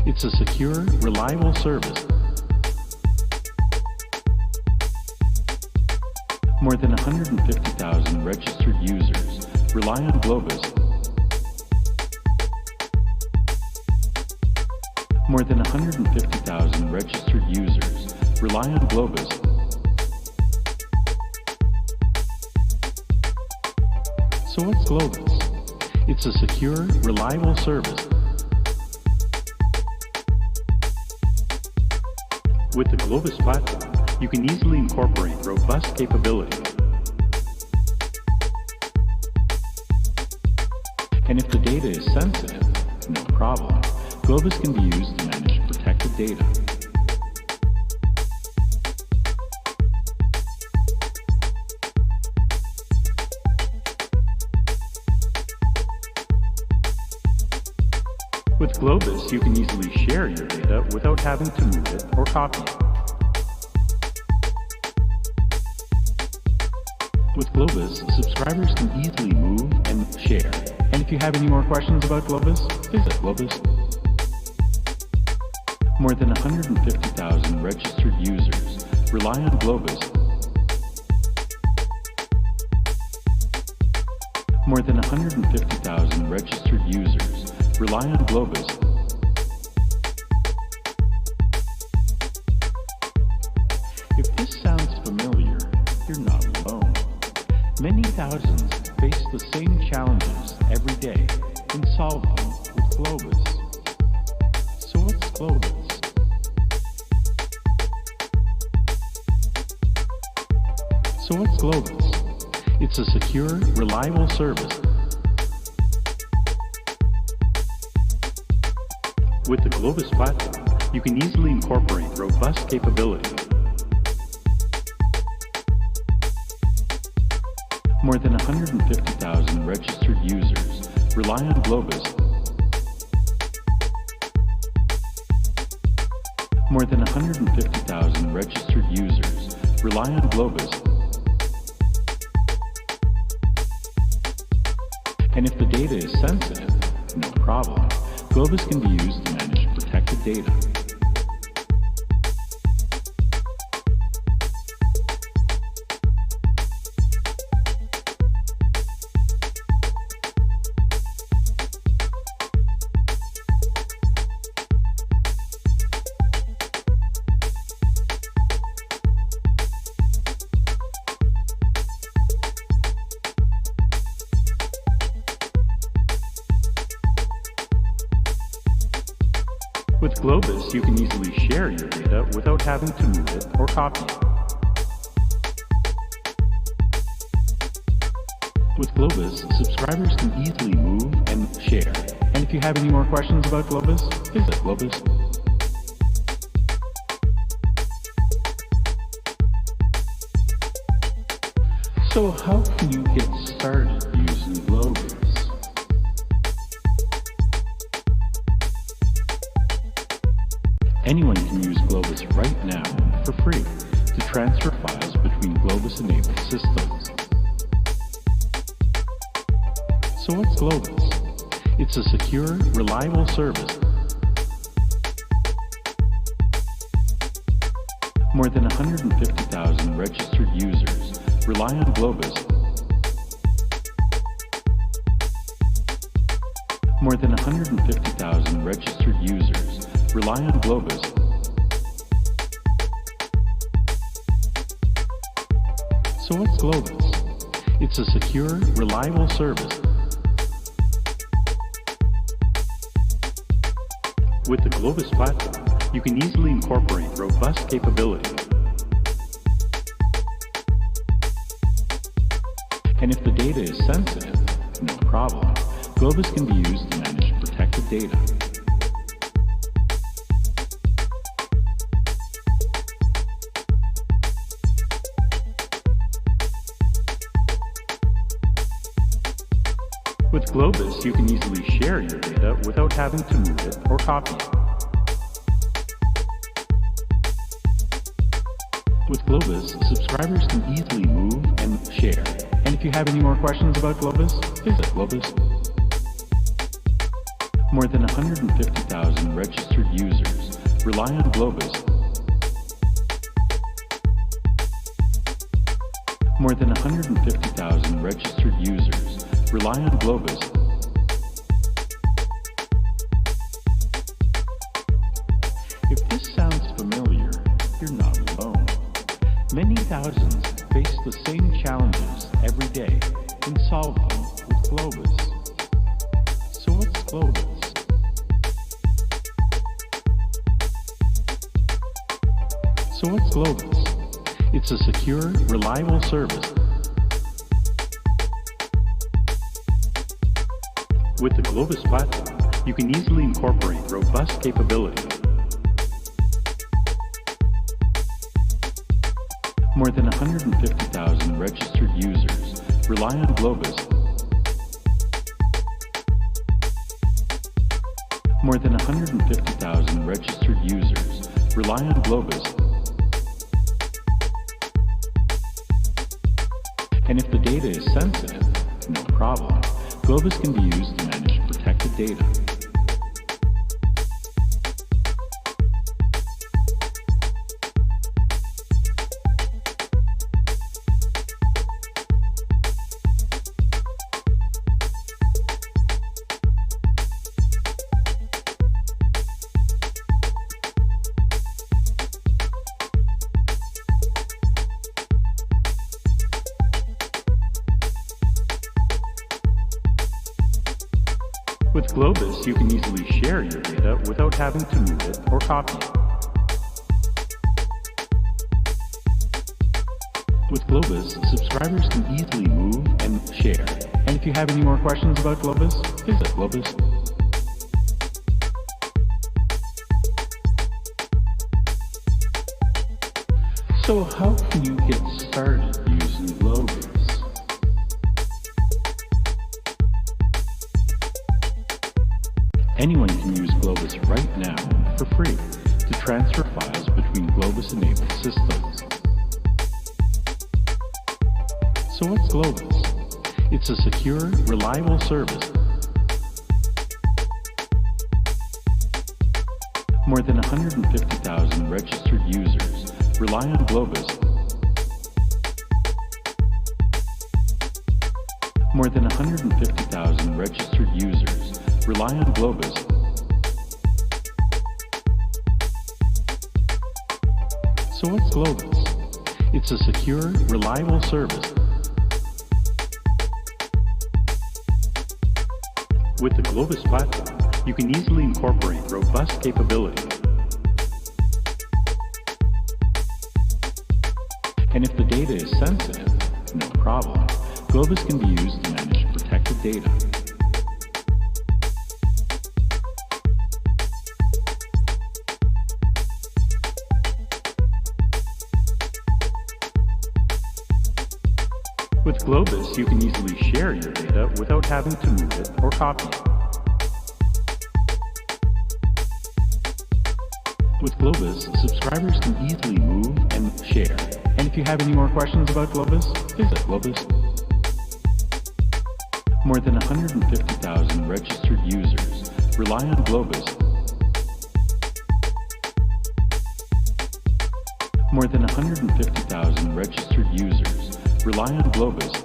It's a secure, reliable service. More than 150,000 registered users rely on Globus. More than 150,000 registered users rely on Globus. So what's Globus? It's a secure, reliable service. With the Globus platform, you can easily incorporate robust capabilities. And if the data is sensitive, no problem. Globus can be used to manage protected data. With Globus, you can easily share your data without having to move it or copy it. With Globus, subscribers can easily move and share. And if you have any more questions about Globus, visit Globus. More than 150,000 registered users rely on Globus. More than 150,000 registered users rely on Globus. If this sounds familiar, you're not alone. Many thousands face the same challenges every day and solve them with Globus. So what's Globus? So what's Globus? It's a secure, reliable service. With the Globus platform, you can easily incorporate robust capabilities. More than 150,000 registered users rely on Globus. More than 150,000 registered users rely on Globus. And if the data is sensitive, no problem. Globus can be used to manage protected data. With Globus, you can easily share your data without having to move it or copy it. With Globus, subscribers can easily move and share. And if you have any more questions about Globus, visit Globus. So how can you get started using Globus? Anyone can use Globus right now for free to transfer files between Globus-enabled systems. So what's Globus? It's a secure, reliable service. More than 150,000 registered users rely on Globus. More than 150,000 registered users rely on Globus. So what's Globus? It's a secure, reliable service. With the Globus platform, you can easily incorporate robust capabilities. And if the data is sensitive, no problem. Globus can be used to manage protected data. With Globus, you can easily share your data without having to move it or copy it. With Globus, subscribers can easily move and share. And if you have any more questions about Globus, visit Globus. More than 150,000 registered users rely on Globus. More than 150,000 registered users rely on Globus. If this sounds familiar, you're not alone. Many thousands face the same challenges every day and solve them with Globus. So what's Globus? So what's Globus? It's a secure, reliable service. With the Globus platform, you can easily incorporate robust capabilities. More than 150,000 registered users rely on Globus. More than 150,000 registered users rely on Globus. And if the data is sensitive, no problem. Globus can be used to manage protected data. With Globus, you can easily share your data without having to move it or copy it. With Globus, subscribers can easily move and share. And if you have any more questions about Globus, visit Globus. So how can you get started using Globus? Anyone can use Globus right now for free to transfer files between Globus-enabled systems. So what's Globus? It's a secure, reliable service. More than 150,000 registered users rely on Globus. More than 150,000 registered users rely on Globus. So what's Globus? It's a secure, reliable service. With the Globus platform, you can easily incorporate robust capabilities. And if the data is sensitive, no problem. Globus can be used to manage protected data. With Globus, you can easily share your data without having to move it or copy it. With Globus, subscribers can easily move and share. And if you have any more questions about Globus, visit Globus. More than 150,000 registered users rely on Globus. More than 150,000 registered users rely on Globus.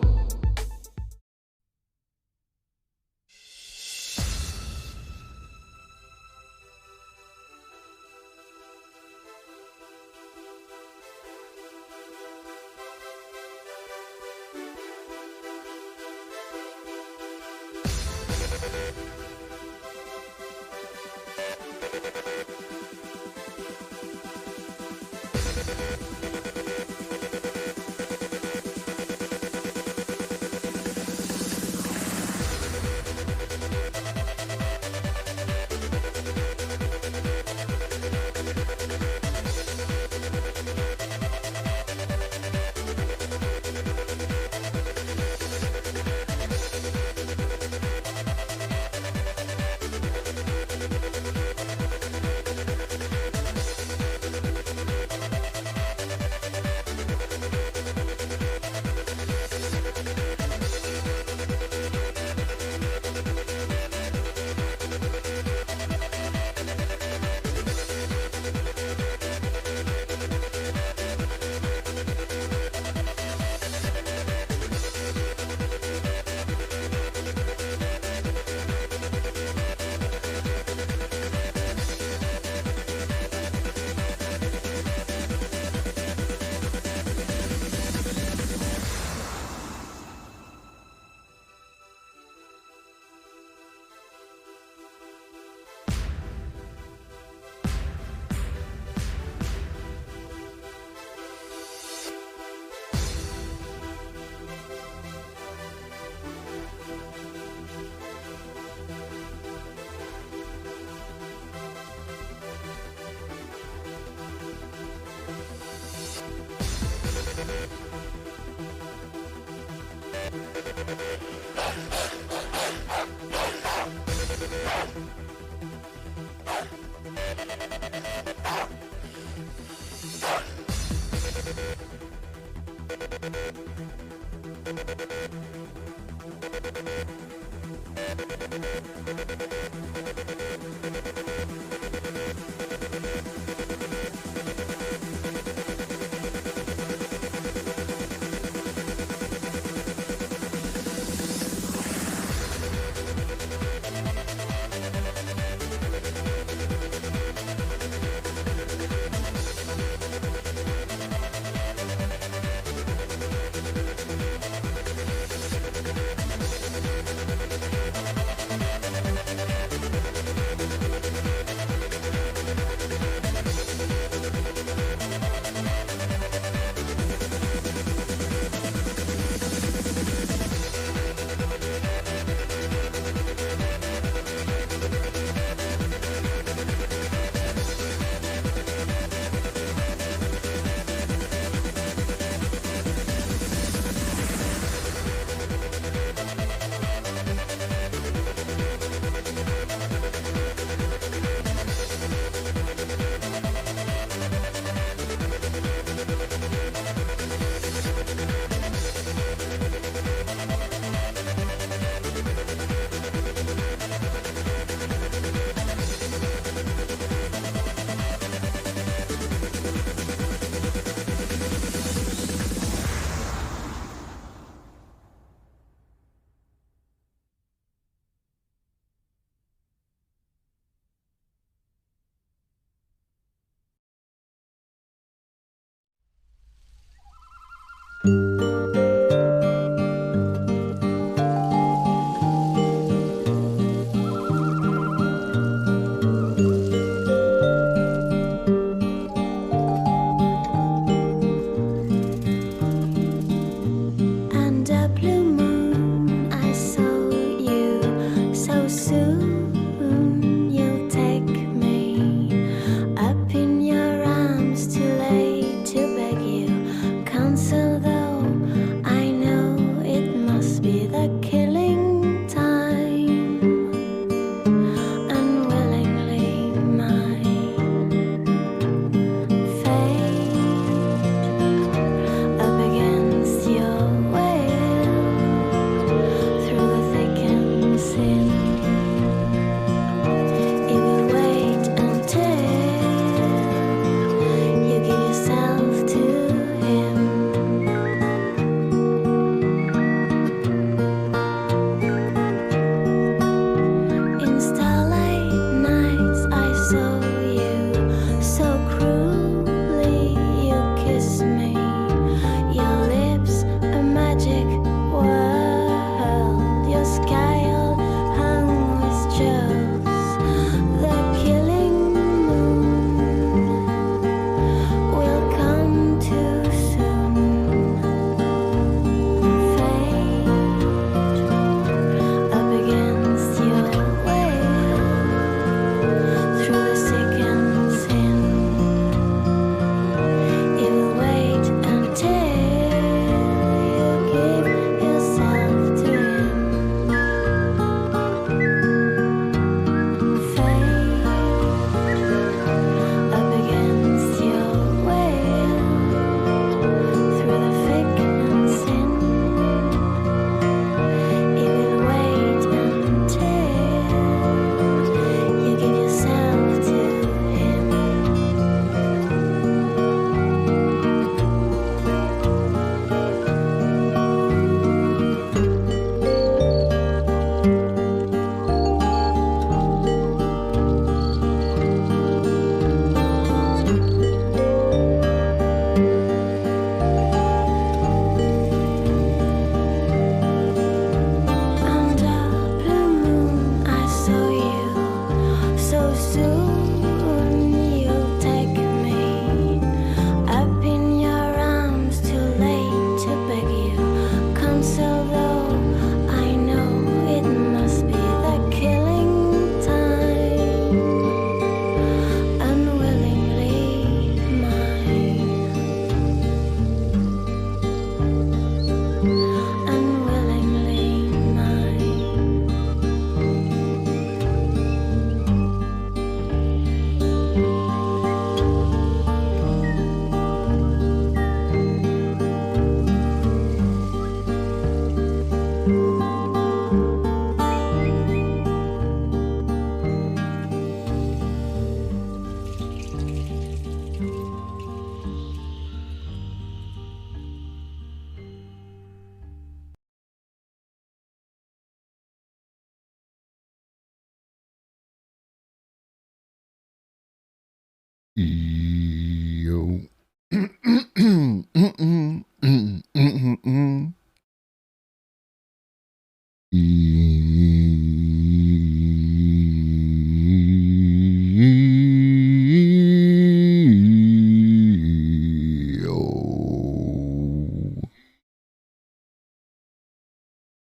Yo.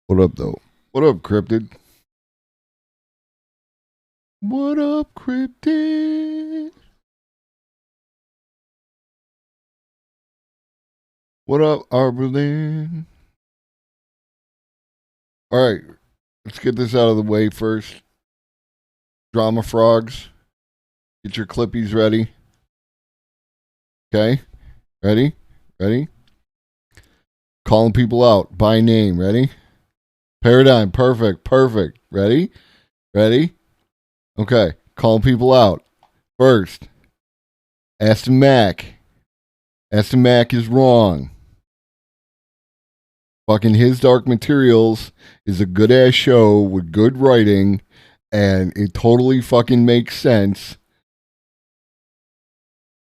What up, though? What up, Cryptid? What up, Cryptid? What up, Arberlin? All right, let's get this out of the way first. Drama frogs, get your clippies ready. Okay, ready? Ready? Calling people out by name. Ready? Paradigm, perfect. Ready? Ready? Okay, calling people out. First, Aston Mac. Aston Mac is wrong. Fucking His Dark Materials is a good ass show with good writing, and it totally fucking makes sense.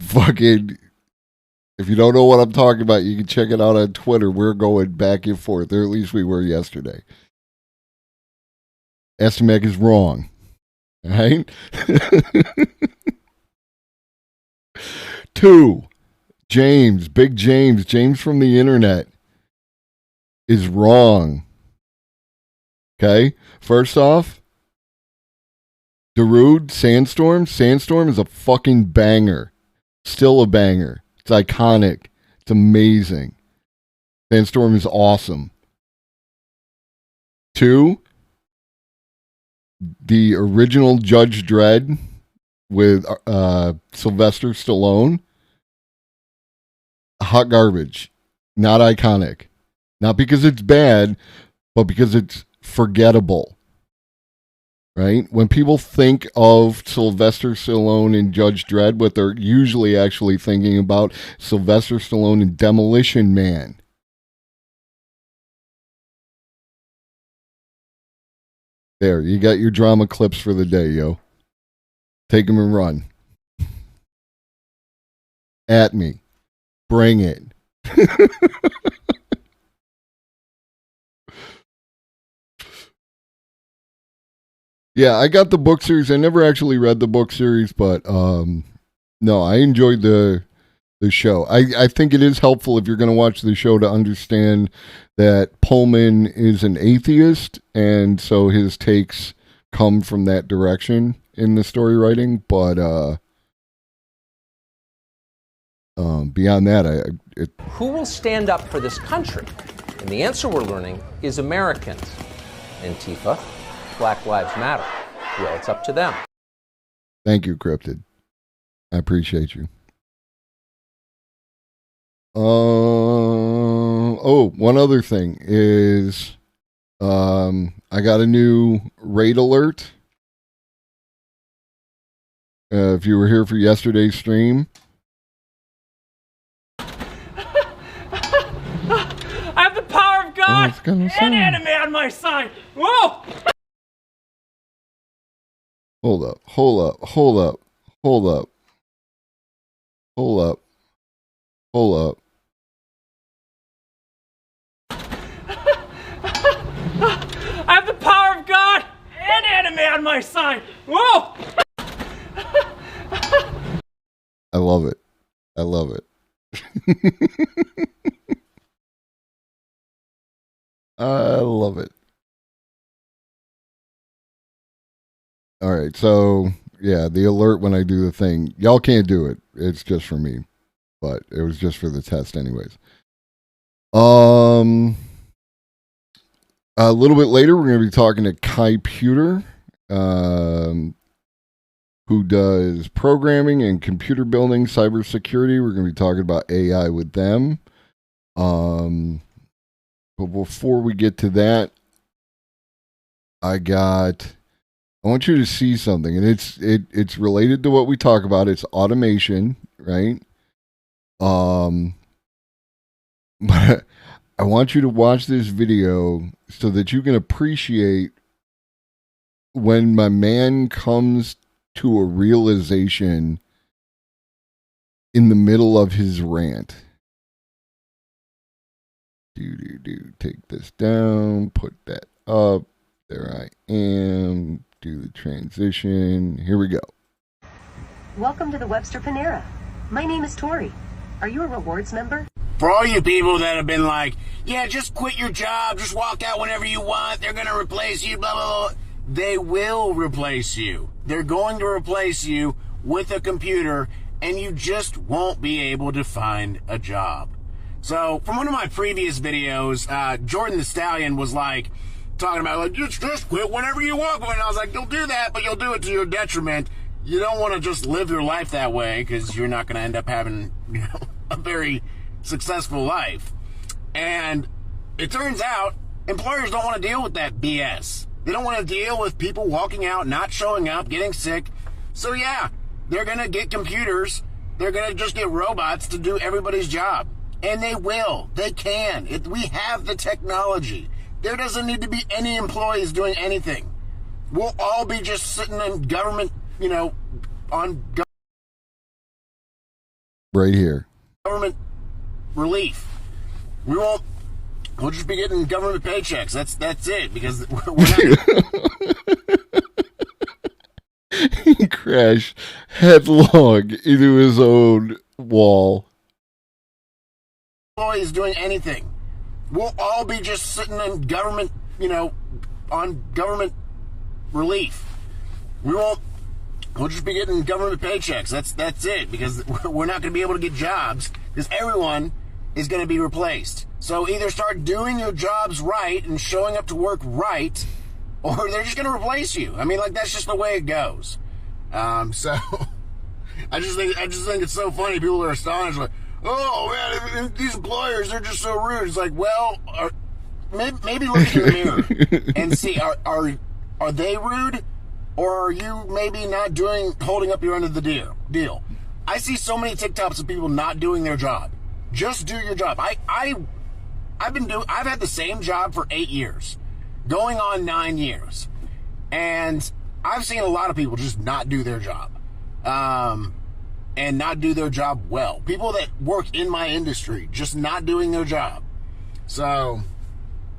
Fucking, if you don't know what I'm talking about, you can check it out on Twitter. We're going back and forth, or at least we were yesterday. Aston Mac is wrong. All right? 2, Big James from the internet is wrong. Okay? First off, Darude, Sandstorm is a fucking banger. Still a banger. It's iconic. It's amazing. Sandstorm is awesome. 2, the original Judge Dredd with Sylvester Stallone. Hot garbage. Not iconic. Not because it's bad, but because it's forgettable. Right? When people think of Sylvester Stallone and Judge Dredd, what they're usually actually thinking about Sylvester Stallone and Demolition Man. There, you got your drama clips for the day, yo. Take them and run. At me. Bring it. Yeah, I got the book series. I never actually read the book series, but no, I enjoyed the show. I think it is helpful if you're going to watch the show to understand that Pullman is an atheist, and so his takes come from that direction in the story writing. But beyond that, who will stand up for this country? And the answer we're learning is Americans. Antifa, Black Lives Matter. Well, it's up to them. Thank you, Cryptid. I appreciate you. One other thing is I got a new raid alert. If you were here for yesterday's stream. I have the power of God and anime on my side. Whoa! Hold up. I have the power of God and anime on my side. Whoa! I love it. I love it. All right, so yeah, the alert when I do the thing, y'all can't do it. It's just for me, but it was just for the test, anyways. A little bit later, we're going to be talking to Kai Pewter, who does programming and computer building, cybersecurity. We're going to be talking about AI with them. But before we get to that, I want you to see something, and it's related to what we talk about. It's automation, right? But I want you to watch this video so that you can appreciate when my man comes to a realization in the middle of his rant. Take this down, put that up. There I am. Do the transition. Here we go. Welcome to the Webster Panera. My name is Tori. Are you a rewards member? For all you people that have been like, yeah, just quit your job, just walk out whenever you want, they're going to replace you, blah, blah, blah. They will replace you. They're going to replace you with a computer, and you just won't be able to find a job. So, from one of my previous videos, Jordan the Stallion was like, talking about, like, just quit whenever you want. And I was like, you'll do that, but you'll do it to your detriment. You don't want to just live your life that way, because you're not going to end up having, a very successful life. And it turns out employers don't want to deal with that BS. They don't want to deal with people walking out, not showing up, getting sick. So yeah, they're going to get computers. They're going to just get robots to do everybody's job. And they will. They can. We have the technology. There doesn't need to be any employees doing anything. We'll all be just sitting in government, Right here. Government relief. We'll just be getting government paychecks. That's it, because we're not. He crashed headlong into his own wall. Employees doing anything. We'll all be just sitting in government, on government relief. We'll just be getting government paychecks. That's it, because we're not going to be able to get jobs, because everyone is going to be replaced. So either start doing your jobs right and showing up to work right, or they're just going to replace you. I mean, that's just the way it goes. So I just think it's so funny. People are astonished, like, oh man, these employers, they're just so rude. It's like, well, maybe look in the mirror and see, are they rude, or are you maybe not holding up your end of the deal? I see so many TikToks of people not doing their job. Just do your job. I've had the same job for 8 years, going on 9 years, and I've seen a lot of people just not do their job. And not do their job well. People that work in my industry just not doing their job. So,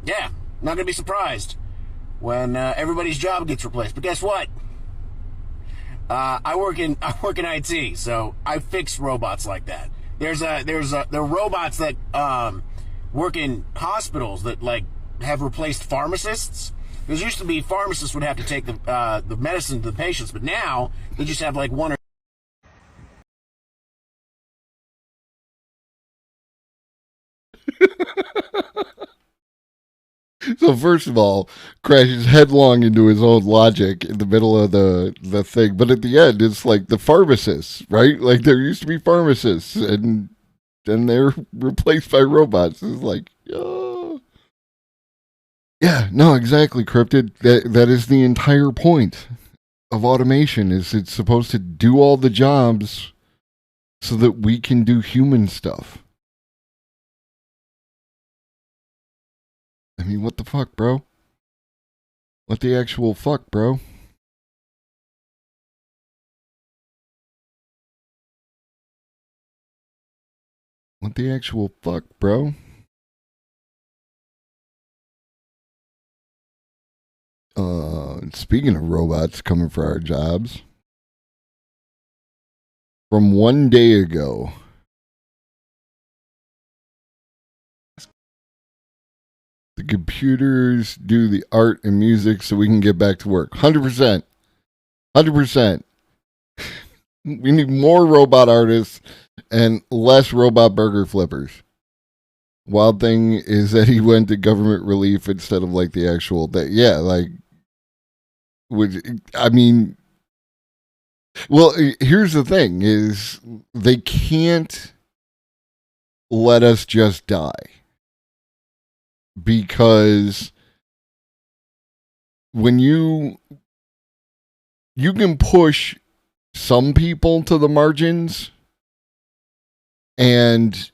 yeah, not gonna be surprised when everybody's job gets replaced. But guess what? I work in IT, so I fix robots like that. There are robots that work in hospitals that have replaced pharmacists. There used to be pharmacists would have to take the medicine to the patients, but now they just have one or So first of all, crashes headlong into his own logic in the middle of the thing. But at the end, it's like the pharmacists, right? Like there used to be pharmacists, and then they're replaced by robots. It's like, oh. Yeah, no, exactly, Cryptid. That is the entire point of automation. Is it's supposed to do all the jobs so that we can do human stuff. I mean, what the fuck, bro? What the actual fuck, bro? What the actual fuck, bro? Speaking of robots coming for our jobs, from 1 day ago, the computers do the art and music so we can get back to work. 100%. 100%. We need more robot artists and less robot burger flippers. Wild thing is that he went to government relief instead of the actual thing. Yeah, well, here's the thing is they can't let us just die. Because when you can push some people to the margins and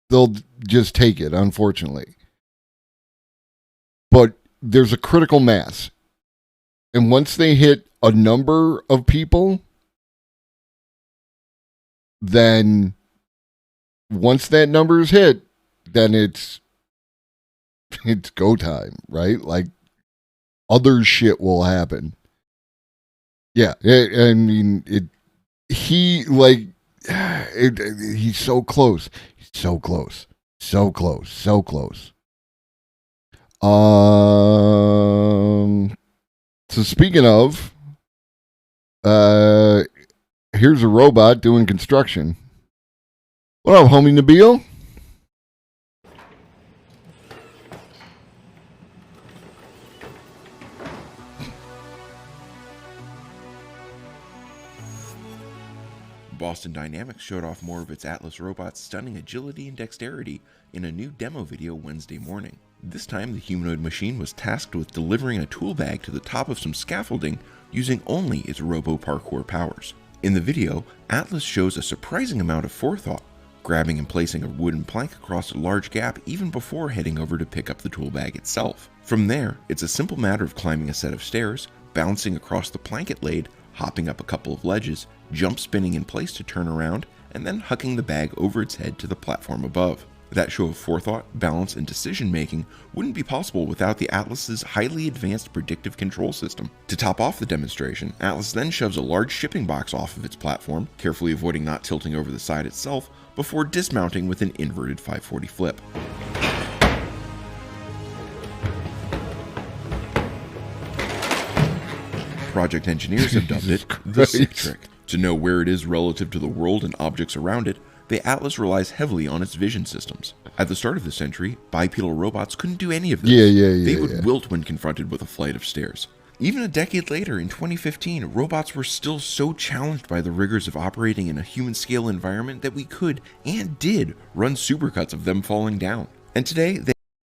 they'll just take it, unfortunately. But there's a critical mass. And once they hit a number of people, then once that number is hit, then it's go time, right? Like other shit will happen. Yeah, I mean he's so close. He's so close. So close. So close. So speaking of, here's a robot doing construction. What up, homie Nabil? Boston Dynamics showed off more of its Atlas robot's stunning agility and dexterity in a new demo video Wednesday morning. This time, the humanoid machine was tasked with delivering a tool bag to the top of some scaffolding using only its robo-parkour powers. In the video, Atlas shows a surprising amount of forethought, grabbing and placing a wooden plank across a large gap even before heading over to pick up the tool bag itself. From there, it's a simple matter of climbing a set of stairs, bouncing across the plank it laid, hopping up a couple of ledges, jump spinning in place to turn around, and then hucking the bag over its head to the platform above. That show of forethought, balance, and decision-making wouldn't be possible without the Atlas's highly advanced predictive control system. To top off the demonstration, Atlas then shoves a large shipping box off of its platform, carefully avoiding not tilting over the side itself, before dismounting with an inverted 540 flip. Project engineers have dubbed it the sick trick. To know where it is relative to the world and objects around it, the Atlas relies heavily on its vision systems. At the start of the century, bipedal robots couldn't do any of this. They would wilt when confronted with a flight of stairs. Even a decade later, in 2015, robots were still so challenged by the rigors of operating in a human-scale environment that we could, and did, run supercuts of them falling down. And today,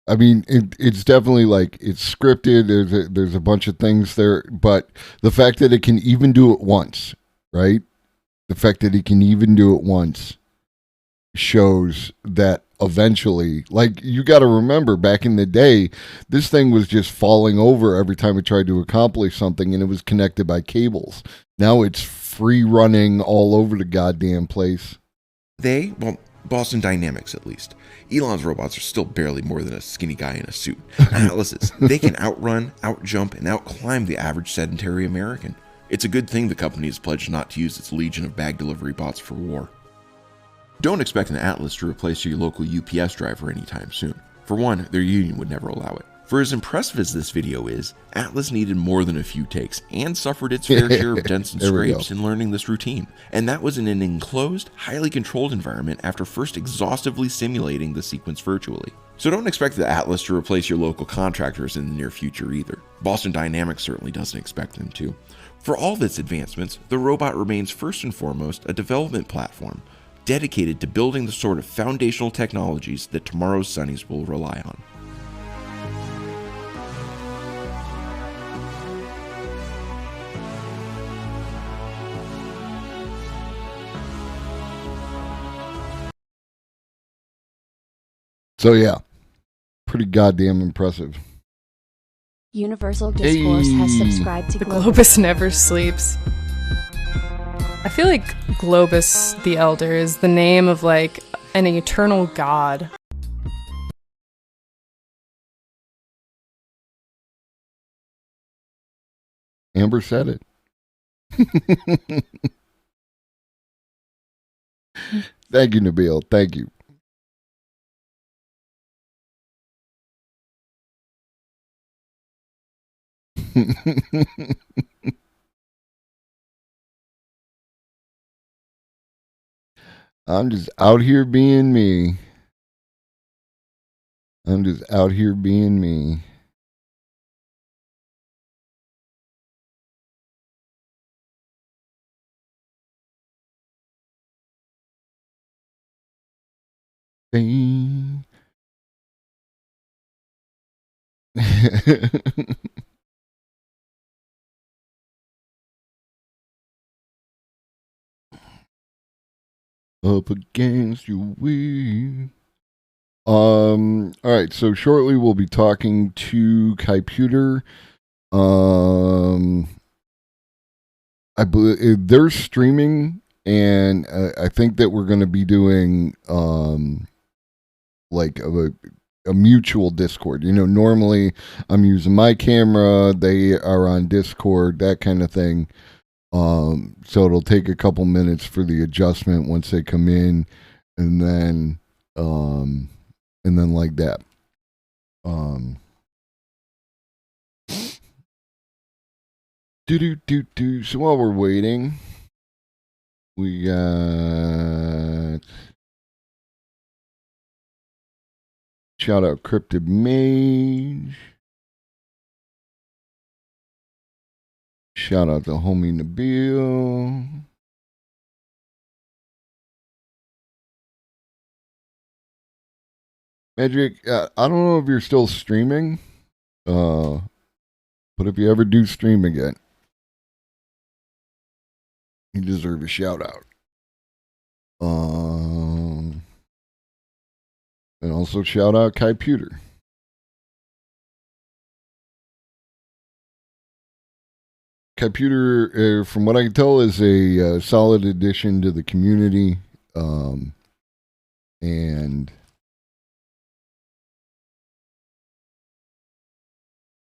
it's definitely like it's scripted. There's a bunch of things there, but the fact that it can even do it once, right? The fact that it can even do it once shows that eventually, like, you got to remember back in the day, this thing was just falling over every time it tried to accomplish something, and it was connected by cables. Now it's free running all over the goddamn place. Boston Dynamics at least. Elon's robots are still barely more than a skinny guy in a suit. Atlas's, they can outrun, outjump, and outclimb the average sedentary American. It's a good thing the company has pledged not to use its legion of bag delivery bots for war. Don't expect an Atlas to replace your local UPS driver anytime soon. For one, their union would never allow it. For as impressive as this video is, Atlas needed more than a few takes and suffered its fair share of dents and scrapes in learning this routine. And that was in an enclosed, highly controlled environment after first exhaustively simulating the sequence virtually. So don't expect the Atlas to replace your local contractors in the near future either. Boston Dynamics certainly doesn't expect them to. For all of its advancements, the robot remains first and foremost a development platform, dedicated to building the sort of foundational technologies that tomorrow's Sunnies will rely on. So yeah, pretty goddamn impressive. Universal Discourse has subscribed to The Globus never sleeps. I feel like Globus the Elder is the name of like an eternal god. Amber said it. Thank you, Nabil. Thank you. I'm just out here being me. I'm just out here being me. Up against your will. All right, so shortly we'll be talking to Computer. I believe they're streaming and I think that we're going to be doing like a mutual Discord. Normally I'm using my camera, they are on Discord, that kind of thing. So it'll take a couple minutes for the adjustment once they come in, and then like that. So while we're waiting, we got shout out Cryptid Mage. Shout out to homie Nabil. Magic, I don't know if you're still streaming, but if you ever do stream again, you deserve a shout out. And also shout out Kai Pewter. Computer, from what I can tell, is a solid addition to the community, and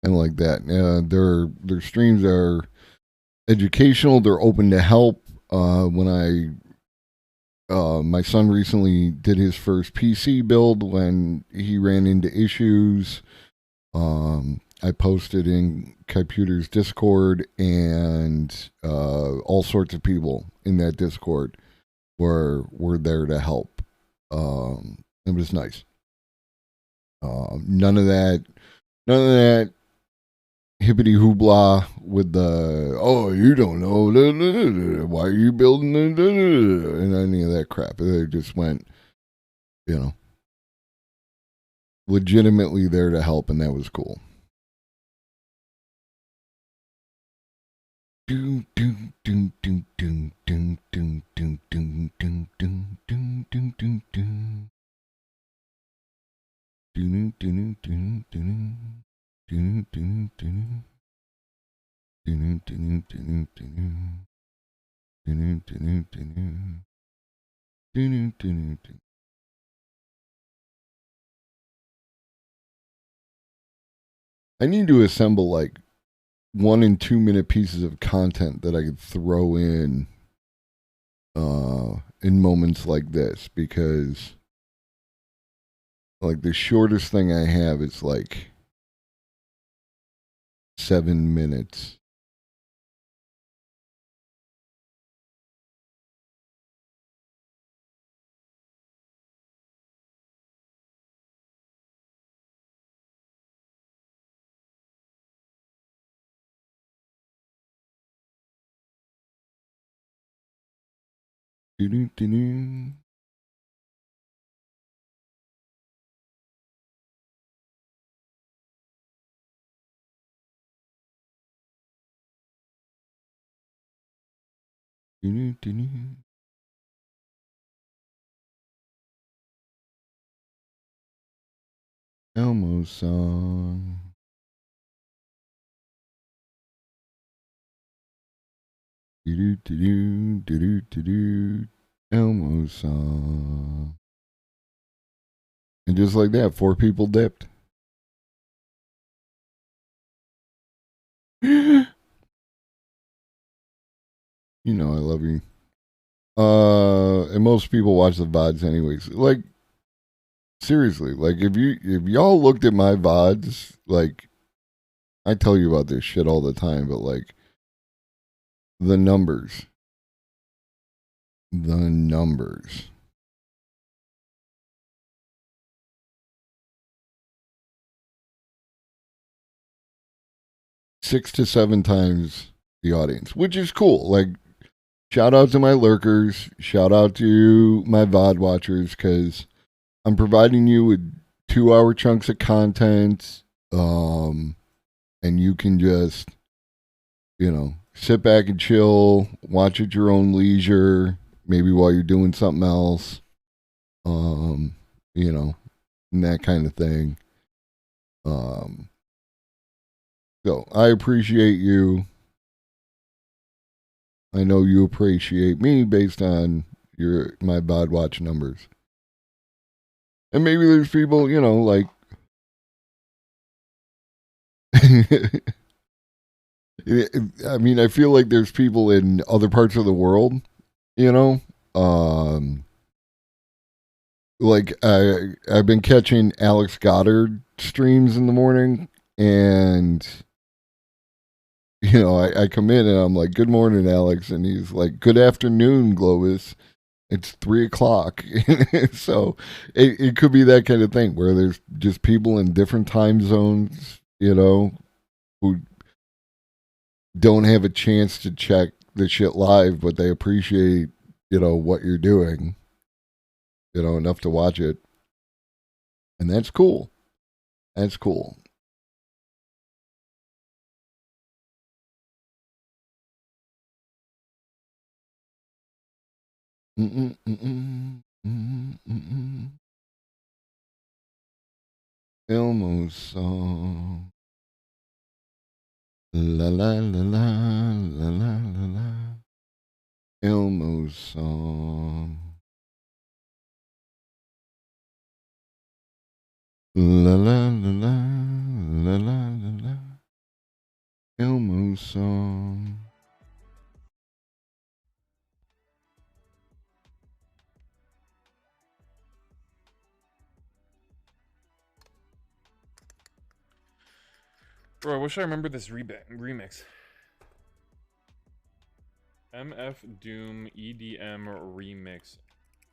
like that. Their streams are educational. They're open to help. When my son recently did his first PC build when he ran into issues, I posted in Computer's Discord, and all sorts of people in that Discord were there to help. It was nice. None of that hippity hoopla with the you don't know why are you building and any of that crap. They just went, legitimately there to help, and that was cool. I need to assemble like 1 and 2 minute pieces of content that I could throw in moments like this, because like the shortest thing I have is like 7 minutes. Do-do-do-do. Do-do-do-do. Elmo song. Do-do-do-do, do-do-do-do. Elmo song. And just like that, 4 people dipped. You know I love you. And most people watch the VODs anyways. Like, seriously, like if y'all looked at my VODs, like, I tell you about this shit all the time, but like the numbers. 6 to 7 times the audience, which is cool. Like, shout out to my lurkers, shout out to my VOD watchers, because I'm providing you with 2-hour chunks of content, and you can just, sit back and chill, watch at your own leisure, maybe while you're doing something else, and that kind of thing. So I appreciate you. I know you appreciate me based on my bod watch numbers. And maybe there's people, like I mean, I feel like there's people in other parts of the world, like I've been catching Alex Goddard streams in the morning, and I come in and I'm like, "Good morning, Alex," and he's like, "Good afternoon, Globus. It's 3:00." So it could be that kind of thing where there's just people in different time zones, who don't have a chance to check the shit live, but they appreciate, what you're doing, enough to watch it. And that's cool. That's cool. Elmo's song. La la la la la la la la. Elmo's song. La la la la la la la la. Elmo's song. Bro, I wish I remember this remix. MF Doom EDM remix.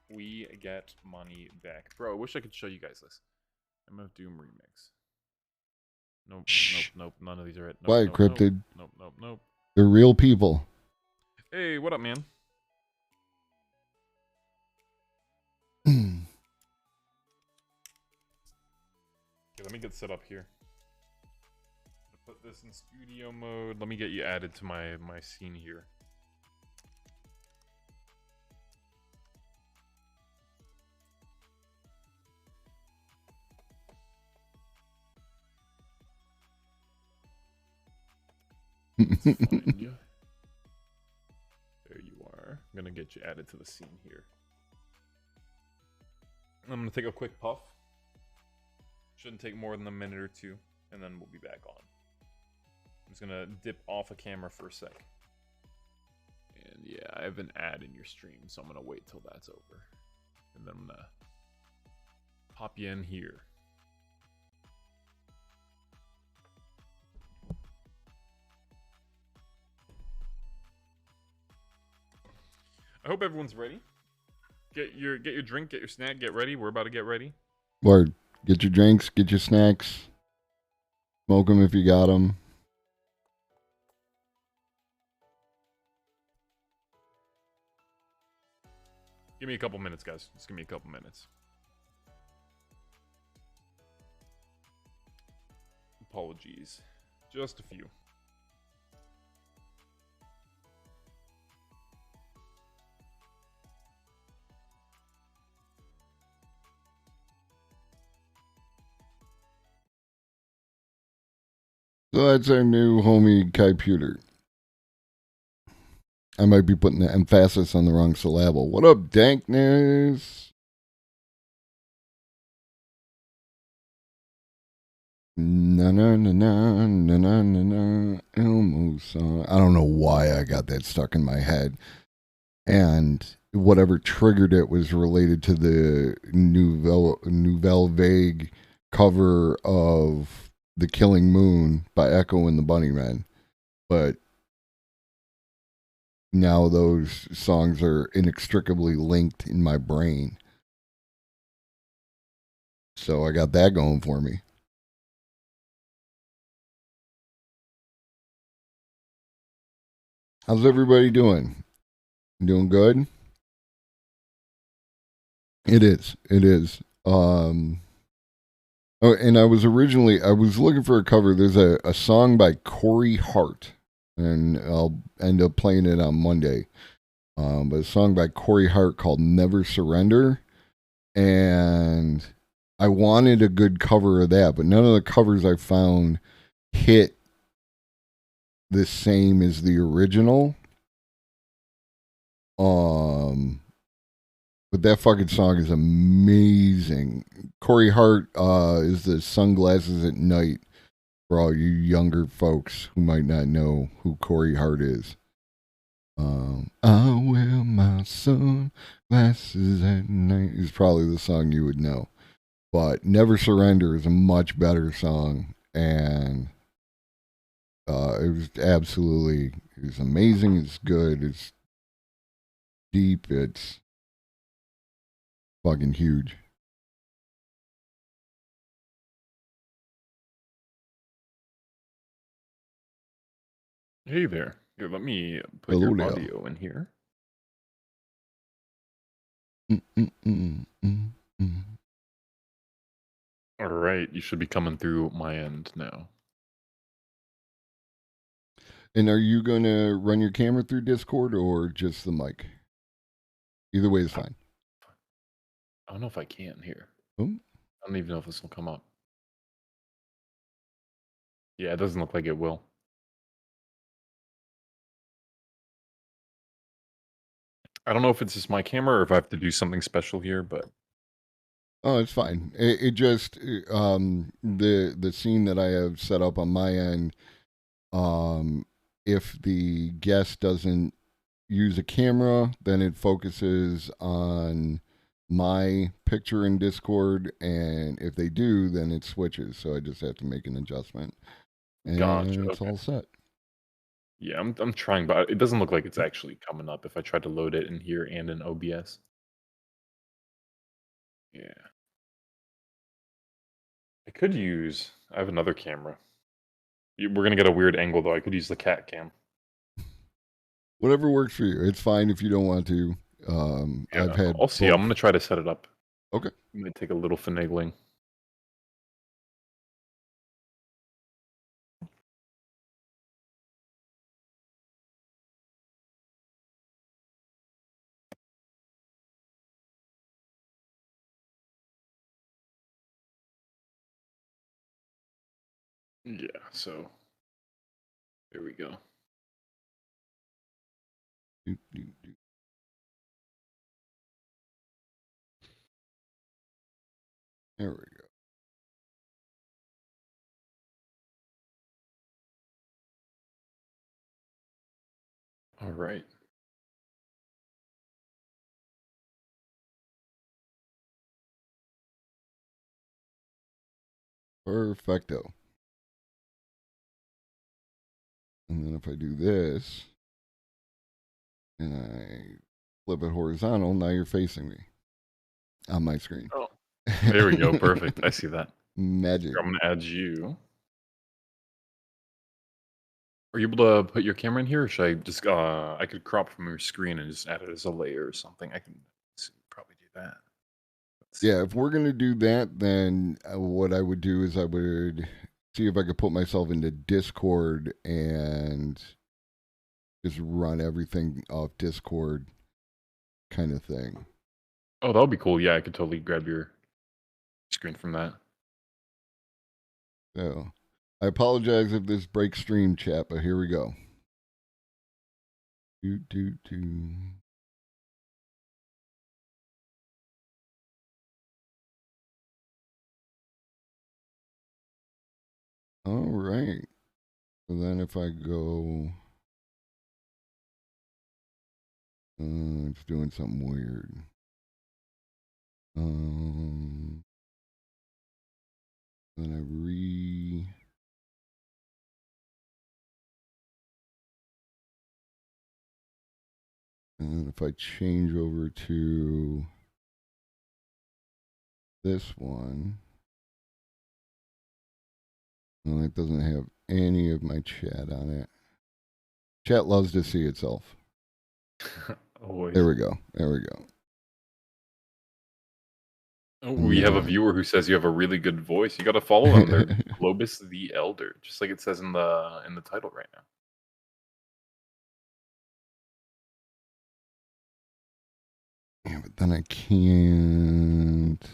We get money back. Bro, I wish I could show you guys this. MF Doom remix. Nope, nope, none of these are it. Nope, Why, nope, Cryptid? Nope. They're real people. Hey, what up, man? Okay, let me get set up here. Put this in studio mode. Let me get you added to my scene here. Find you. There you are. I'm gonna get you added to the scene here. I'm gonna take a quick puff. Shouldn't take more than a minute or two, and then we'll be back on. I'm just gonna dip off a camera for a sec. And yeah, I have an ad in your stream, so I'm gonna wait till that's over. And then I'm gonna pop you in here. I hope everyone's ready. Get your drink, get your snack, get ready. We're about to get ready. Word. Get your drinks, get your snacks. Smoke them if you got them. Give me a couple minutes, guys. Just give me a couple minutes. Apologies. Just a few. So that's our new homie computer. I might be putting the emphasis on the wrong syllable. What up, Dankness? Na na na na na na na na. Elmo song. I don't know why I got that stuck in my head, and whatever triggered it was related to the Nouvelle Vague cover of "The Killing Moon" by Echo and the Bunnymen, but now those songs are inextricably linked in my brain. So I got that going for me. How's everybody doing? Doing good? It is. It is. Oh, and I was looking for a cover. There's a song by Corey Hart, and I'll end up playing it on Monday. But a song by Corey Hart called Never Surrender. And I wanted a good cover of that, but none of the covers I found hit the same as the original. But that fucking song is amazing. Corey Hart is the Sunglasses at Night for all you younger folks who might not know who Corey Hart is. I wear my sunglasses at night is probably the song you would know. But Never Surrender is a much better song. And it was amazing. It's good. It's deep. It's fucking huge. Hey there. Here, let me put Hello your there. audio in here. All right, you should be coming through my end now. And are you going to run your camera through Discord or just the mic? Either way is fine. I don't know if I can here. Oh. I don't even know if this will come up. Yeah, it doesn't look like it will. I don't know if it's just my camera or if I have to do something special here, but Oh, it's fine. It just the scene that I have set up on my end, if the guest doesn't use a camera, then it focuses on my picture in Discord, and if they do, then it switches. So I just have to make an adjustment, and Gotcha, it's okay. all set. yeah, I'm trying, but it doesn't look like it's actually coming up if I try to load it in here and in OBS. Yeah. I have another camera. We're going to get a weird angle, though. I could use the cat cam. Whatever works for you. It's fine if you don't want to. Yeah, I've had. I'll see. both. I'm going to try to set it up. Okay. It might take a little finagling. Yeah, so there we go. There we go. All right. Perfecto. And then if I do this, and I flip it horizontal, now you're facing me on my screen. Oh, there we go. Perfect. I see that. Magic. Here, I'm going to add you. Are you able to put your camera in here, or should I just, I could crop from your screen and just add it as a layer or something? I can probably do that. Yeah, if we're going to do that, then what I would do is I would see if I could put myself into Discord and just run everything off Discord kind of thing. Oh, that would be cool. Yeah, I could totally grab your screen from that. So, I apologize if this breaks stream chat, but here we go. All right. So then if I go, it's doing something weird. Then I and if I change over to this one, well, it doesn't have any of my chat on it. Chat loves to see itself. Always. There we go. There we go. Oh, we have a viewer who says you have a really good voice. You got to follow them. They're Globus the Elder, just like it says in the title right now. Yeah, but then I can't.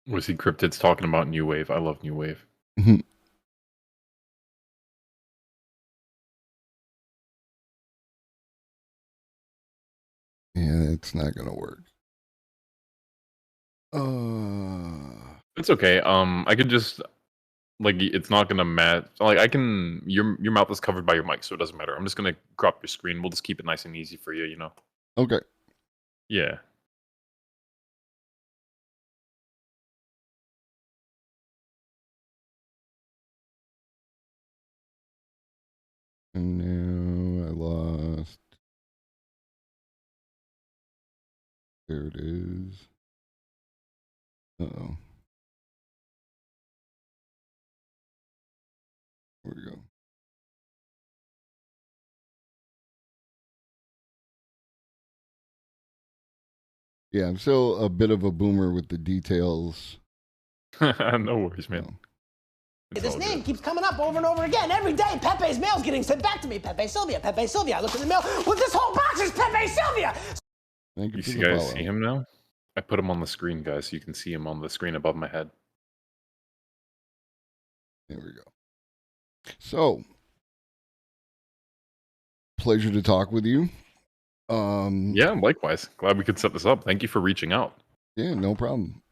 We see Cryptids talking about New Wave. I love New Wave. it's not gonna work. It's okay. I could just like it's not gonna match. Like I can. Your mouth is covered by your mic, so it doesn't matter. I'm just gonna crop your screen. We'll just keep it nice and easy for you. You know. Okay. Yeah. And now I lost. There it is. Uh-oh. Here we go. Yeah, I'm still a bit of a boomer with the details. No worries, man. This name keeps coming up over and over again. Every day, Pepe's mail's getting sent back to me. Pepe Sylvia, Pepe Sylvia. I look in the mail. Well, this whole box is Pepe Sylvia. Thank you You for see, the guys follow. see him now? I put him on the screen, guys, so you can see him on the screen above my head. There we go. So, pleasure to talk with you. Yeah, likewise. Glad we could set this up. Thank you for reaching out. Yeah, no problem.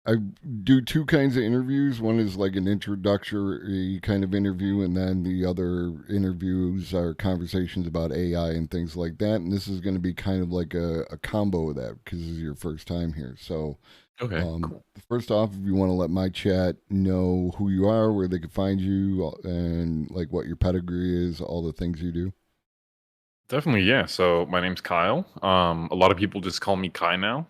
I do two kinds of interviews. One is like an introductory kind of interview, and then the other interviews are conversations about AI and things like that. And this is going to be kind of like a combo of that because this is your first time here. So, okay, cool. First off, if you want to let my chat know who you are, where they can find you, and like what your pedigree is, all the things you do. Definitely, yeah. So my name's Kyle. A lot of people just call me Kai now.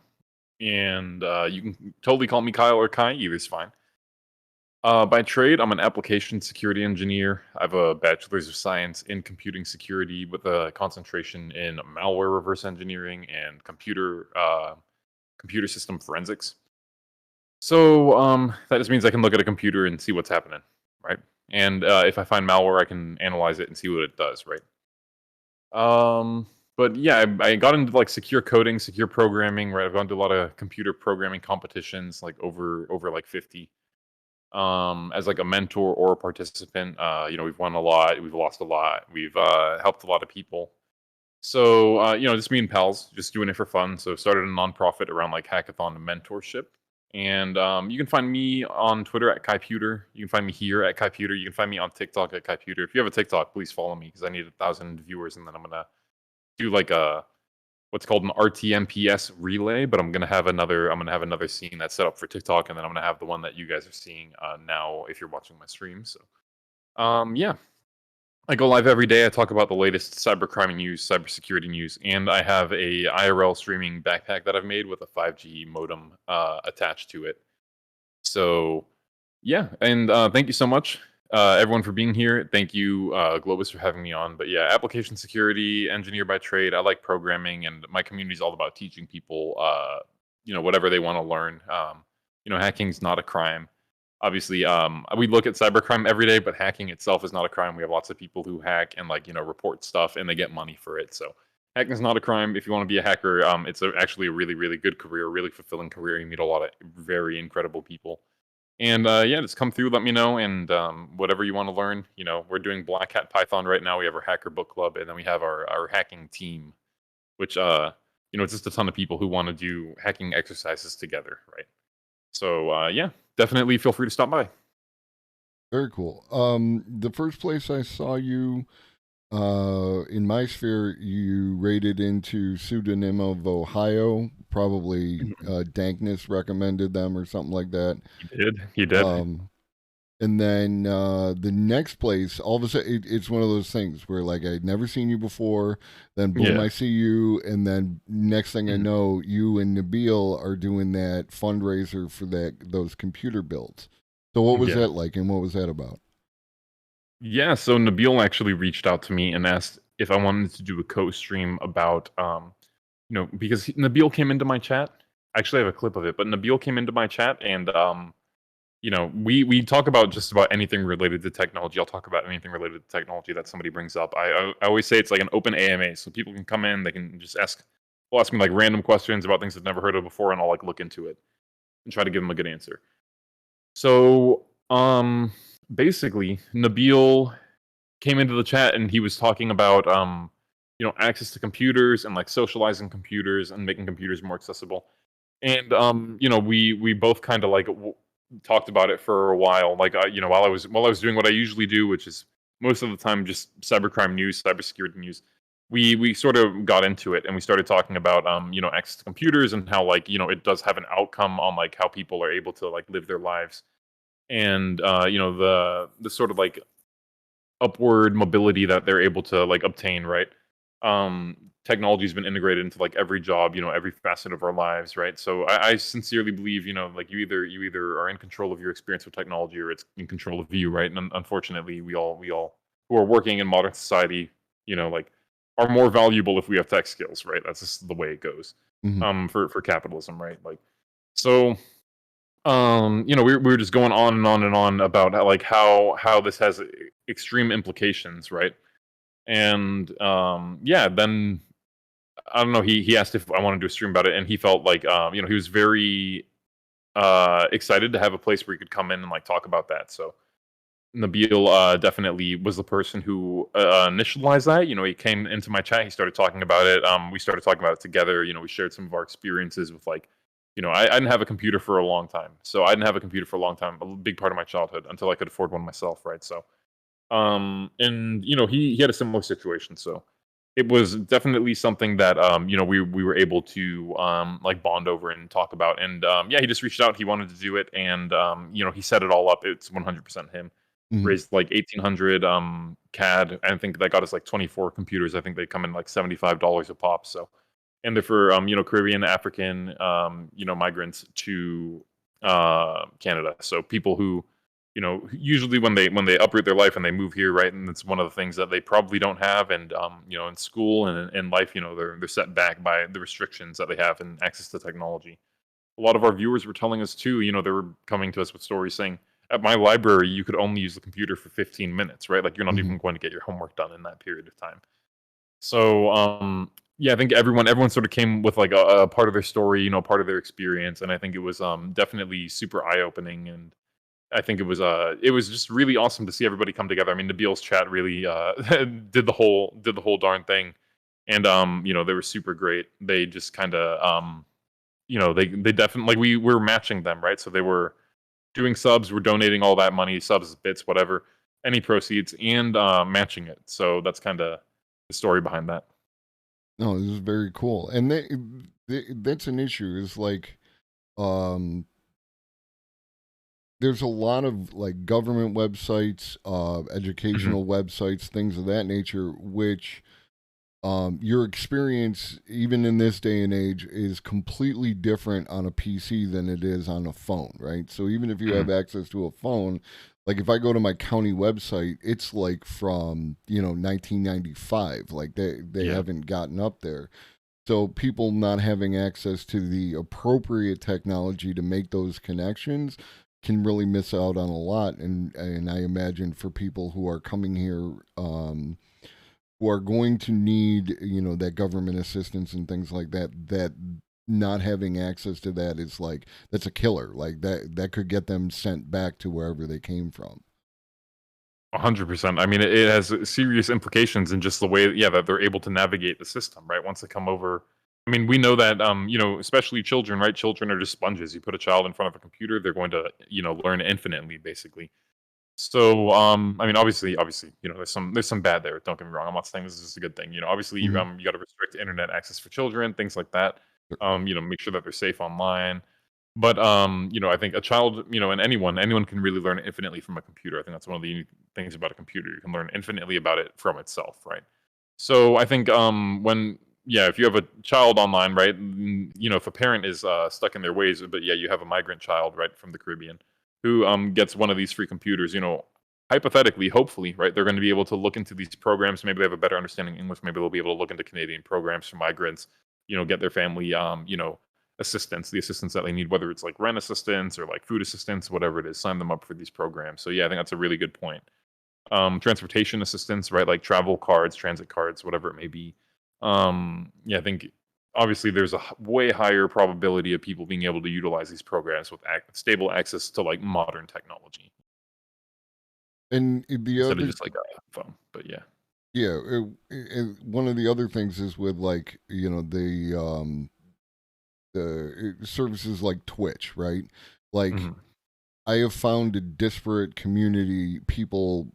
And you can totally call me Kyle or Kai, either's fine. By trade, I'm an application security engineer. I have a bachelor's of science in computing security with a concentration in malware reverse engineering and computer system forensics. So that just means I can look at a computer and see what's happening, right? And if I find malware, I can analyze it and see what it does, right? But yeah, I got into like secure coding, secure programming, right? I've gone to a lot of computer programming competitions, like over like 50. As like a mentor or a participant, we've won a lot, we've lost a lot, we've helped a lot of people. So just me and pals, just doing it for fun. So started a nonprofit around like hackathon and mentorship. And you can find me on Twitter at KaiPuter. You can find me here at KaiPuter. You can find me on TikTok at KaiPuter. If you have a TikTok, please follow me because I need 1,000 viewers, and then I'm gonna do like a what's called an RTMPS relay, but I'm gonna have another scene that's set up for TikTok, and then I'm gonna have the one that you guys are seeing now if you're watching my stream. So yeah. I go live every day. I talk about the latest cybercrime news, cybersecurity news, and I have a IRL streaming backpack that I've made with a 5G modem attached to it. So yeah, and thank you so much. Everyone for being here. Thank you, Globus, for having me on. But yeah, application security engineer by trade. I like programming, and my community is all about teaching people, whatever they want to learn. Hacking's not a crime. Obviously, we look at cybercrime every day, but hacking itself is not a crime. We have lots of people who hack and report stuff, and they get money for it. So hacking is not a crime. If you want to be a hacker, it's actually a really, really good career, really fulfilling career. You meet a lot of very incredible people. And just come through, let me know, and whatever you want to learn. We're doing Black Hat Python right now. We have our hacker book club, and then we have our hacking team, which it's just a ton of people who want to do hacking exercises together, right? So definitely feel free to stop by. Very cool. The first place I saw you in my sphere, you raided into Pseudonym of Ohio. Probably Dankness recommended them or something like that. He did. And then the next place, all of a sudden, it's one of those things where like I'd never seen you before. Then boom, I see you, and then next thing I know, you and Nabil are doing that fundraiser for those computer builds. So what was that like, and what was that about? Yeah, so Nabil actually reached out to me and asked if I wanted to do a co-stream about, because Nabil came into my chat. I actually have a clip of it, but Nabil came into my chat and, we talk about just about anything related to technology. I'll talk about anything related to technology that somebody brings up. I always say it's like an open AMA, so people can come in, they can just ask me like random questions about things they've never heard of before, and I'll like look into it and try to give them a good answer. So, basically, Nabil came into the chat and he was talking about, access to computers and like socializing computers and making computers more accessible. And we both kind of like talked about it for a while. Like while I was doing what I usually do, which is most of the time just cybercrime news, cybersecurity news. We sort of got into it and we started talking about access to computers and how like it does have an outcome on like how people are able to like live their lives, and the sort of like upward mobility that they're able to like obtain, right? Technology's been integrated into like every job, every facet of our lives, right? So I sincerely believe, like you either are in control of your experience with technology or it's in control of you, right? And unfortunately, we all who are working in modern society, like are more valuable if we have tech skills, right? That's just the way it goes. For capitalism, right? Like, so we were just going on and on and on about how this has extreme implications, right? And then I don't know. He asked if I wanted to do a stream about it, and he felt like he was very excited to have a place where he could come in and like talk about that. So Nabil definitely was the person who initialized that. He came into my chat. He started talking about it. We started talking about it together. We shared some of our experiences with like. I didn't have a computer for a long time. So I didn't have a computer for a long time, a big part of my childhood, until I could afford one myself, right? So, and he had a similar situation. So it was definitely something that we were able to like bond over and talk about. And he just reached out. He wanted to do it, and he set it all up. It's 100% him. Raised like 1,800 CAD. I think that got us like 24 computers. I think they come in like $75 a pop. So. And they're for Caribbean, African, migrants to Canada. So people who, usually when they uproot their life and they move here, right, and it's one of the things that they probably don't have, and in school and in life, they're set back by the restrictions that they have and access to technology. A lot of our viewers were telling us too, they were coming to us with stories saying, at my library, you could only use the computer for 15 minutes, right? Like you're not even going to get your homework done in that period of time. So, I think everyone sort of came with like a part of their story, part of their experience, and I think it was definitely super eye opening, and I think it was just really awesome to see everybody come together. I mean, Nabil's chat really did the whole darn thing, and they were super great. They just kind of they definitely like we were matching them, right? So they were doing subs, we're donating all that money, subs, bits, whatever, any proceeds, and matching it. So that's kind of the story behind that. No, this is very cool, and that's an issue. Is like, there's a lot of like government websites, educational websites, things of that nature, which your experience, even in this day and age, is completely different on a PC than it is on a phone, right? So even if you have access to a phone, like if I go to my county website, it's like from 1995. Like they haven't gotten up there. So people not having access to the appropriate technology to make those connections can really miss out on a lot. And I imagine for people who are coming here, who are going to need that government assistance and things like that, that not having access to that is like, that's a killer. Like that could get them sent back to wherever they came from. 100%. I mean, it has serious implications in just the way that they're able to navigate the system, right? Once they come over, I mean, we know that especially children, right? Children are just sponges. You put a child in front of a computer, they're going to learn infinitely, basically. So I mean, obviously, there's some bad there. Don't get me wrong. I'm not saying this is a good thing. Obviously, you got to restrict internet access for children, things like that. Make sure that they're safe online. But I think a child, and anyone can really learn infinitely from a computer. I think that's one of the unique things about a computer. You can learn infinitely about it from itself, right? So I think if you have a child online, right, if a parent is stuck in their ways, but you have a migrant child, right, from the Caribbean, who gets one of these free computers, hypothetically, hopefully, right, they're going to be able to look into these programs. Maybe they have a better understanding of English. Maybe they'll be able to look into Canadian programs for migrants, get their family, assistance, the assistance that they need, whether it's like rent assistance or like food assistance, whatever it is, sign them up for these programs. So I think that's a really good point. Transportation assistance, right, like travel cards, transit cards, whatever it may be. I think obviously there's a way higher probability of people being able to utilize these programs with stable access to like modern technology. And the instead other, of just like a phone, but Yeah, one of the other things is with like the services like Twitch, right? Like I have found a disparate community, people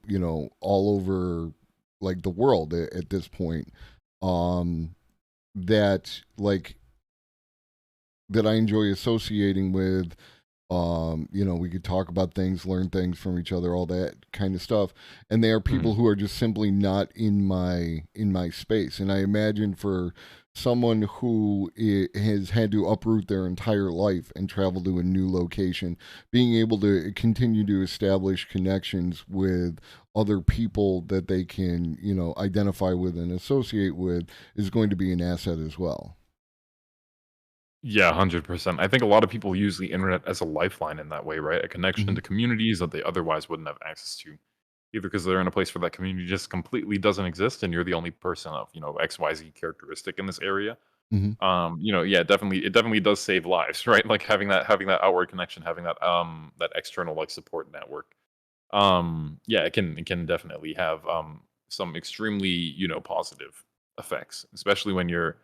all over like the world at this point, that like that I enjoy associating with. We could talk about things, learn things from each other, all that kind of stuff. And they are people who are just simply not in my space. And I imagine for someone who has had to uproot their entire life and travel to a new location, being able to continue to establish connections with other people that they can, identify with and associate with is going to be an asset as well. Yeah, 100%. I think a lot of people use the internet as a lifeline in that way, right? A connection to communities that they otherwise wouldn't have access to, either because they're in a place where that community just completely doesn't exist, and you're the only person of XYZ characteristic in this area. Yeah, it definitely does save lives, right? Like having that outward connection, having that that external like support network. Yeah, it can definitely have some extremely positive effects, especially when you're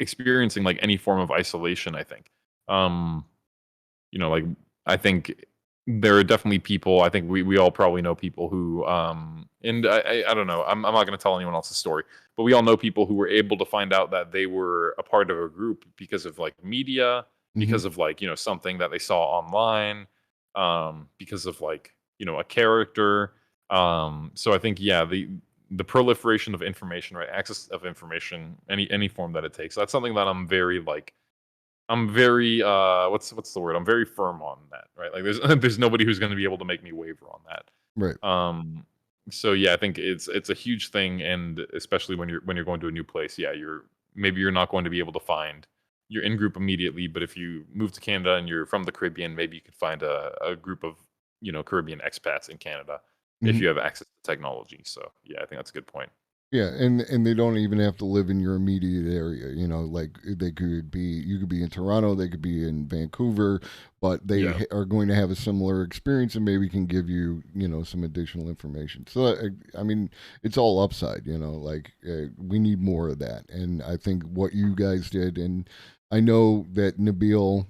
experiencing like any form of isolation. I think like I think there are definitely people, I think we all probably know people who and I don't know, I'm not going to tell anyone else's story, but we all know people who were able to find out that they were a part of a group because of like media, because of like something that they saw online, because of like a character. So I think the proliferation of information, right? Access of information, any form that it takes. That's something that I'm very what's the word? I'm very firm on that, right? Like there's nobody who's going to be able to make me waver on that. Right. So yeah, I think it's a huge thing, and especially when you're going to a new place, yeah, you're not going to be able to find your in group immediately, but if you move to Canada and you're from the Caribbean, maybe you could find a group of Caribbean expats in Canada if you have access to technology. So yeah, I think that's a good point. Yeah, and they don't even have to live in your immediate area. Like you could be in Toronto, they could be in Vancouver, but they are going to have a similar experience and maybe can give you, some additional information. So, I mean, it's all upside, like we need more of that. And I think what you guys did, and I know that Nabil,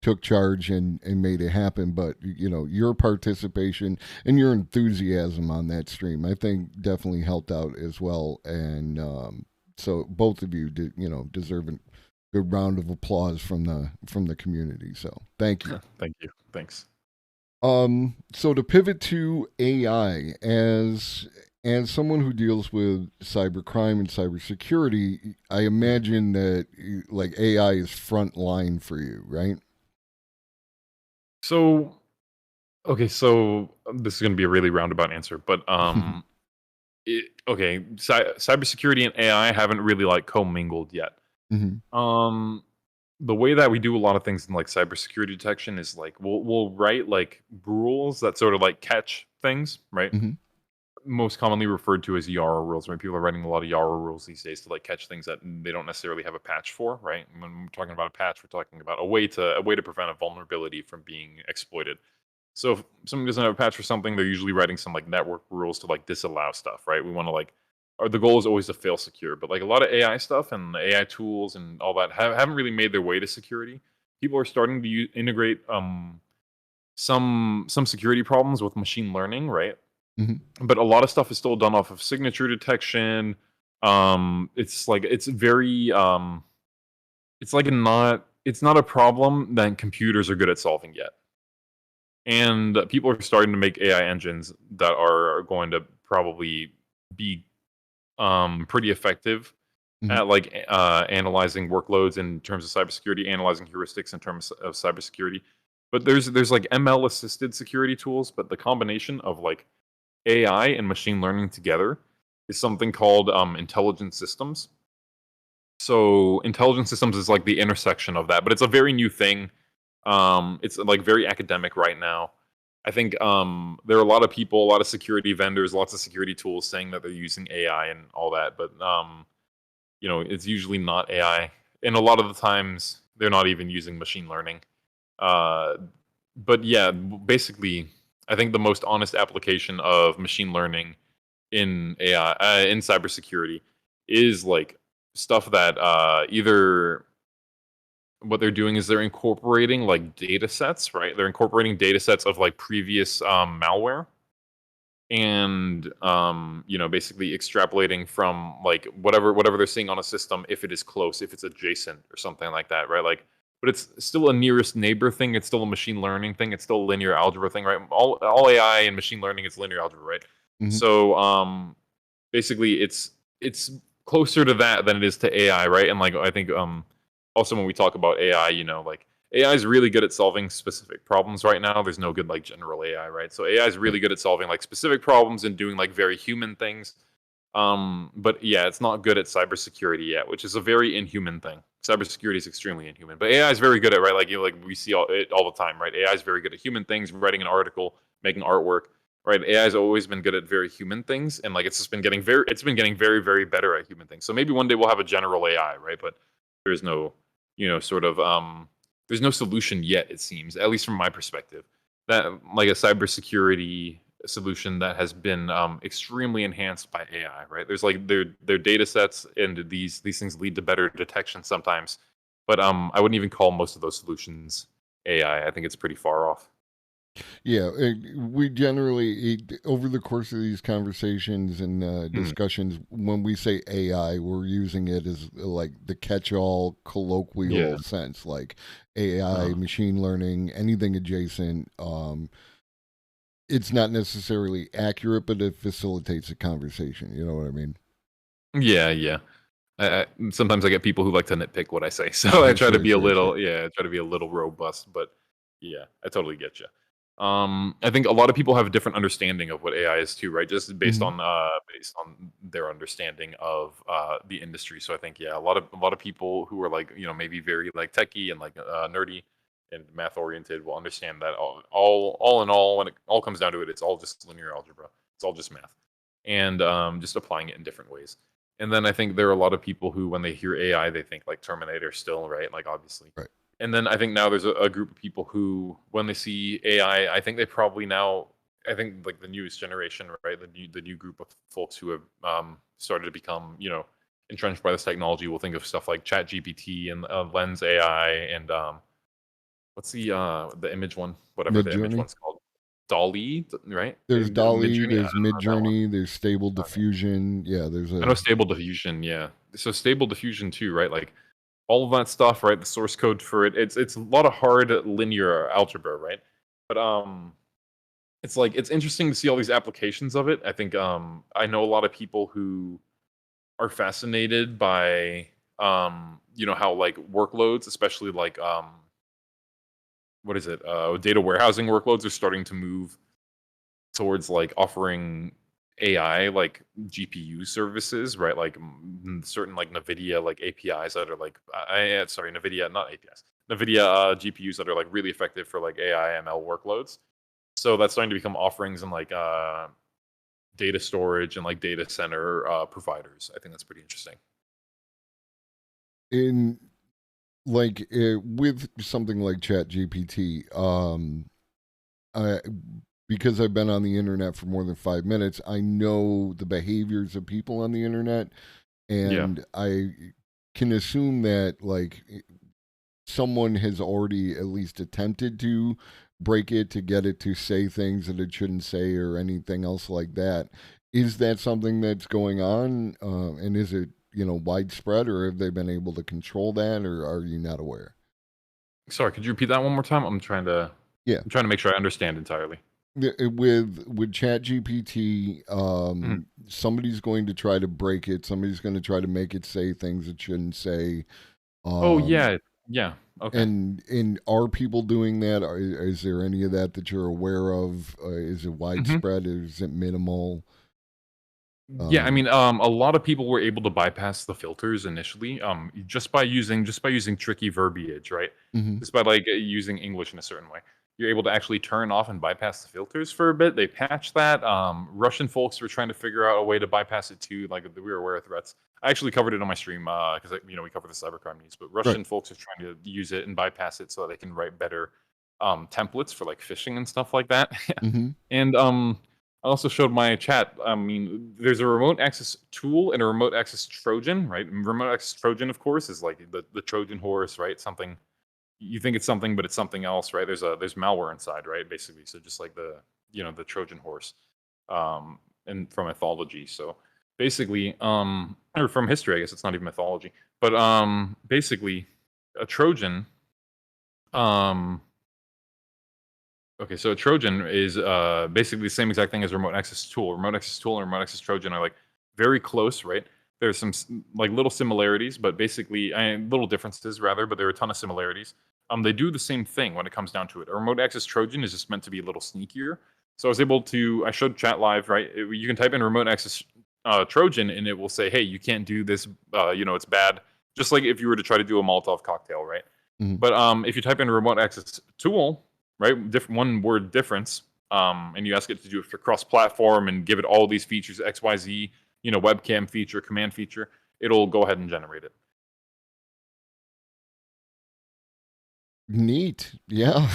took charge and made it happen, but your participation and your enthusiasm on that stream, I think, definitely helped out as well. And so both of you deserve a good round of applause from the community. So thank you. Thank you. Thanks. So to pivot to AI, as someone who deals with cybercrime and cybersecurity, I imagine that like AI is front line for you, right? So, okay, so this is going to be a really roundabout answer, but cybersecurity and AI haven't really like commingled yet. The way that we do a lot of things in like cybersecurity detection is like we'll write like rules that sort of like catch things, right? Most commonly referred to as YARA rules, right? People are writing a lot of YARA rules these days to like catch things that they don't necessarily have a patch for, right? When we're talking about a patch, we're talking about a way to prevent a vulnerability from being exploited. So if somebody doesn't have a patch for something, they're usually writing some like network rules to like disallow stuff, right? We want to like, or the goal is always to fail secure, but like a lot of AI stuff and the AI tools and all that haven't really made their way to security. People are starting to integrate some security problems with machine learning, right? But a lot of stuff is still done off of signature detection. It's like it's very it's not a problem that computers are good at solving yet. And people are starting to make AI engines that are going to probably be pretty effective at like analyzing workloads in terms of cybersecurity, analyzing heuristics in terms of cybersecurity. But there's like ML assisted security tools, but the combination of like AI and machine learning together is something called intelligent systems. So intelligent systems is like the intersection of that, but it's a very new thing. It's like very academic right now. I think there are a lot of people, a lot of security vendors, lots of security tools saying that they're using AI and all that, but it's usually not AI. And a lot of the times they're not even using machine learning. But yeah, basically I think the most honest application of machine learning in AI in cybersecurity is like stuff that either what they're doing is they're incorporating like data sets, right? They're incorporating data sets of like previous malware and basically extrapolating from like whatever they're seeing on a system, if it is close, if it's adjacent or something like that, right? Like, but it's still a nearest neighbor thing. It's still a machine learning thing. It's still a linear algebra thing, right? All AI and machine learning is linear algebra, right? So basically it's closer to that than it is to AI, right? And like I think also when we talk about AI, like AI is really good at solving specific problems right now. There's no good like general AI, right? So AI is really good at solving like specific problems and doing like very human things. But yeah, it's not good at cybersecurity yet, which is a very inhuman thing. Cybersecurity is extremely inhuman, but AI is very good at, right? Like like we see it all the time, right? AI is very good at human things, writing an article, making artwork, right? AI has always been good at very human things, and like it's been getting very very better at human things. So maybe one day we'll have a general AI, right? But there's no there's no solution yet, it seems, at least from my perspective, that like a cybersecurity solution that has been extremely enhanced by AI, right? There's like their data sets, and these things lead to better detection sometimes, but I wouldn't even call most of those solutions AI. I think it's pretty far off. Yeah, we generally, over the course of these conversations and discussions, when we say AI, we're using it as like the catch-all colloquial sense, like AI, machine learning, anything adjacent. It's not necessarily accurate, but it facilitates a conversation. You know what I mean? Yeah. Sometimes I get people who like to nitpick what I say, so I try to be a little robust. But yeah, I totally get you. I think a lot of people have a different understanding of what AI is too, right? Just based on their understanding of the industry. So I think a lot of people who are like maybe very like techie and like nerdy and math oriented will understand that all in all, when it all comes down to it, it's all just linear algebra. It's all just math, and just applying it in different ways. And then I think there are a lot of people who, when they hear AI, they think like Terminator still, right? Like obviously. Right. And then I think now there's a group of people who, when they see AI, I think they probably now, I think like the newest generation, right? The new group of folks who have started to become, entrenched by this technology will think of stuff like ChatGPT and Lens AI and what's the image one, whatever the image one's called, DALL-E, right? There's DALL-E, there's Midjourney, there's Stable Diffusion. Yeah, there's I know Stable Diffusion. Yeah, so Stable Diffusion too, right? Like all of that stuff, right? The source code for it, it's a lot of hard linear algebra, right? But it's like it's interesting to see all these applications of it. I think I know a lot of people who are fascinated by how like workloads, especially like what is it? Data warehousing workloads are starting to move towards like offering AI like GPU services, right? Like certain like NVIDIA like APIs that are like NVIDIA, not APIs. NVIDIA GPUs that are like really effective for like AI ML workloads. So that's starting to become offerings in like data storage and like data center providers. I think that's pretty interesting. In like with something like ChatGPT, because I've been on the internet for more than 5 minutes, I know the behaviors of people on the internet, and I can assume that like someone has already at least attempted to break it to get it to say things that it shouldn't say or anything else like that. Is that something that's going on? And is it widespread, or have they been able to control that, or are you not aware? Sorry, could you repeat that one more time? I'm trying to make sure I understand entirely. With ChatGPT, somebody's going to try to break it. Somebody's going to try to make it say things it shouldn't say. Okay. And are people doing that? Is there any of that you're aware of? Is it widespread? Is it minimal? Yeah, I mean, a lot of people were able to bypass the filters initially, just by using tricky verbiage, right? Just by like using English in a certain way. You're able to actually turn off and bypass the filters for a bit. They patched that. Russian folks were trying to figure out a way to bypass it too. Like we were aware of threats. I actually covered it on my stream because we cover the cybercrime news. But Russian folks are trying to use it and bypass it so that they can write better templates for like phishing and stuff like that. And I also showed my chat. I mean, there's a remote access tool and a remote access Trojan, right? And remote access Trojan, of course, is like the Trojan horse, right? Something you think it's something, but it's something else, right? There's malware inside, right? Basically, so just like the the Trojan horse, and from mythology. So basically, or from history, I guess it's not even mythology, but basically, a Trojan, Okay, so a Trojan is basically the same exact thing as a remote access tool. Remote access tool and remote access Trojan are like very close, right? There's some like little similarities, but basically little differences rather, but there are a ton of similarities. They do the same thing when it comes down to it. A remote access Trojan is just meant to be a little sneakier. So I was able to, I showed chat live, right? You can type in remote access Trojan and it will say, hey, you can't do this, it's bad. Just like if you were to try to do a Molotov cocktail, right? Mm-hmm. But if you type in remote access tool, right, one word difference, and you ask it to do it for cross-platform and give it all these features, XYZ, webcam feature, command feature, it'll go ahead and generate it. Neat. Yeah.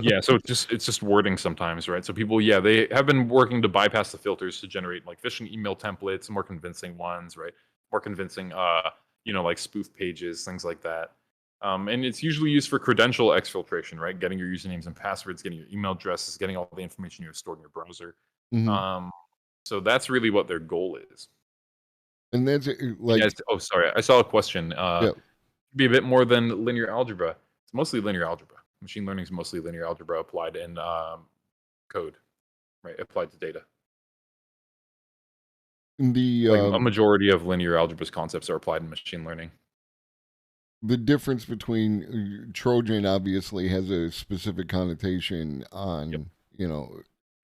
Yeah, so it's just wording sometimes, right? So people, they have been working to bypass the filters to generate like phishing email templates, more convincing ones, right? More convincing, like spoof pages, things like that. And it's usually used for credential exfiltration, right? Getting your usernames and passwords, getting your email addresses, getting all the information you have stored in your browser. Mm-hmm. So that's really what their goal is. And that's like, sorry, I saw a question. Be a bit more than linear algebra. It's mostly linear algebra. Machine learning is mostly linear algebra applied in code, right? Applied to data. A majority of linear algebra's concepts are applied in machine learning. The difference between Trojan obviously has a specific connotation on,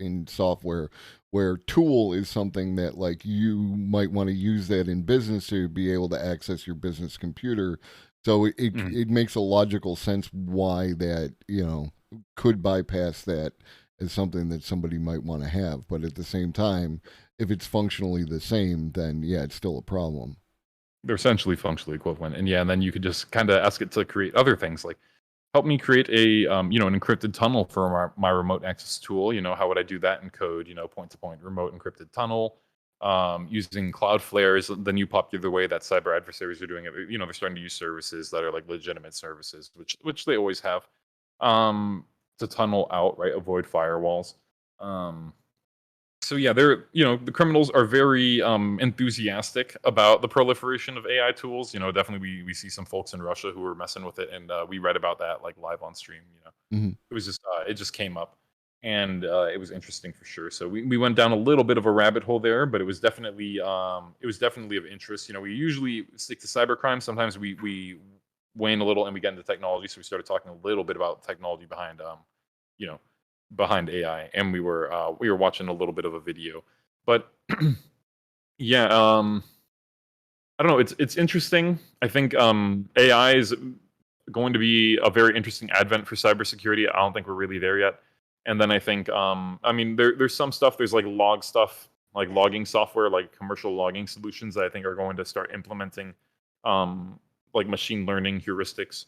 in software, where tool is something that like you might want to use that in business to be able to access your business computer. So it makes a logical sense why that, could bypass that as something that somebody might want to have. But at the same time, if it's functionally the same, then it's still a problem. They're essentially functionally equivalent, and then you could just kind of ask it to create other things, like help me create a an encrypted tunnel for my remote access tool. How would I do that in code? Point-to-point remote encrypted tunnel using Cloudflare is the new popular way that cyber adversaries are doing it. They're starting to use services that are like legitimate services, which they always have, to tunnel out, right? Avoid firewalls. So they're the criminals are very enthusiastic about the proliferation of AI tools. Definitely we see some folks in Russia who are messing with it, and we read about that like live on stream. Mm-hmm. It was just it just came up, and it was interesting for sure. So we went down a little bit of a rabbit hole there, but it was definitely of interest. We usually stick to cybercrime. Sometimes we wane a little and we get into technology. So we started talking a little bit about technology behind behind AI, and we were watching a little bit of a video, but I don't know. It's interesting. I think AI is going to be a very interesting advent for cybersecurity. I don't think we're really there yet. And then I think there's some stuff. There's like log stuff, like logging software, like commercial logging solutions that I think are going to start implementing like machine learning heuristics.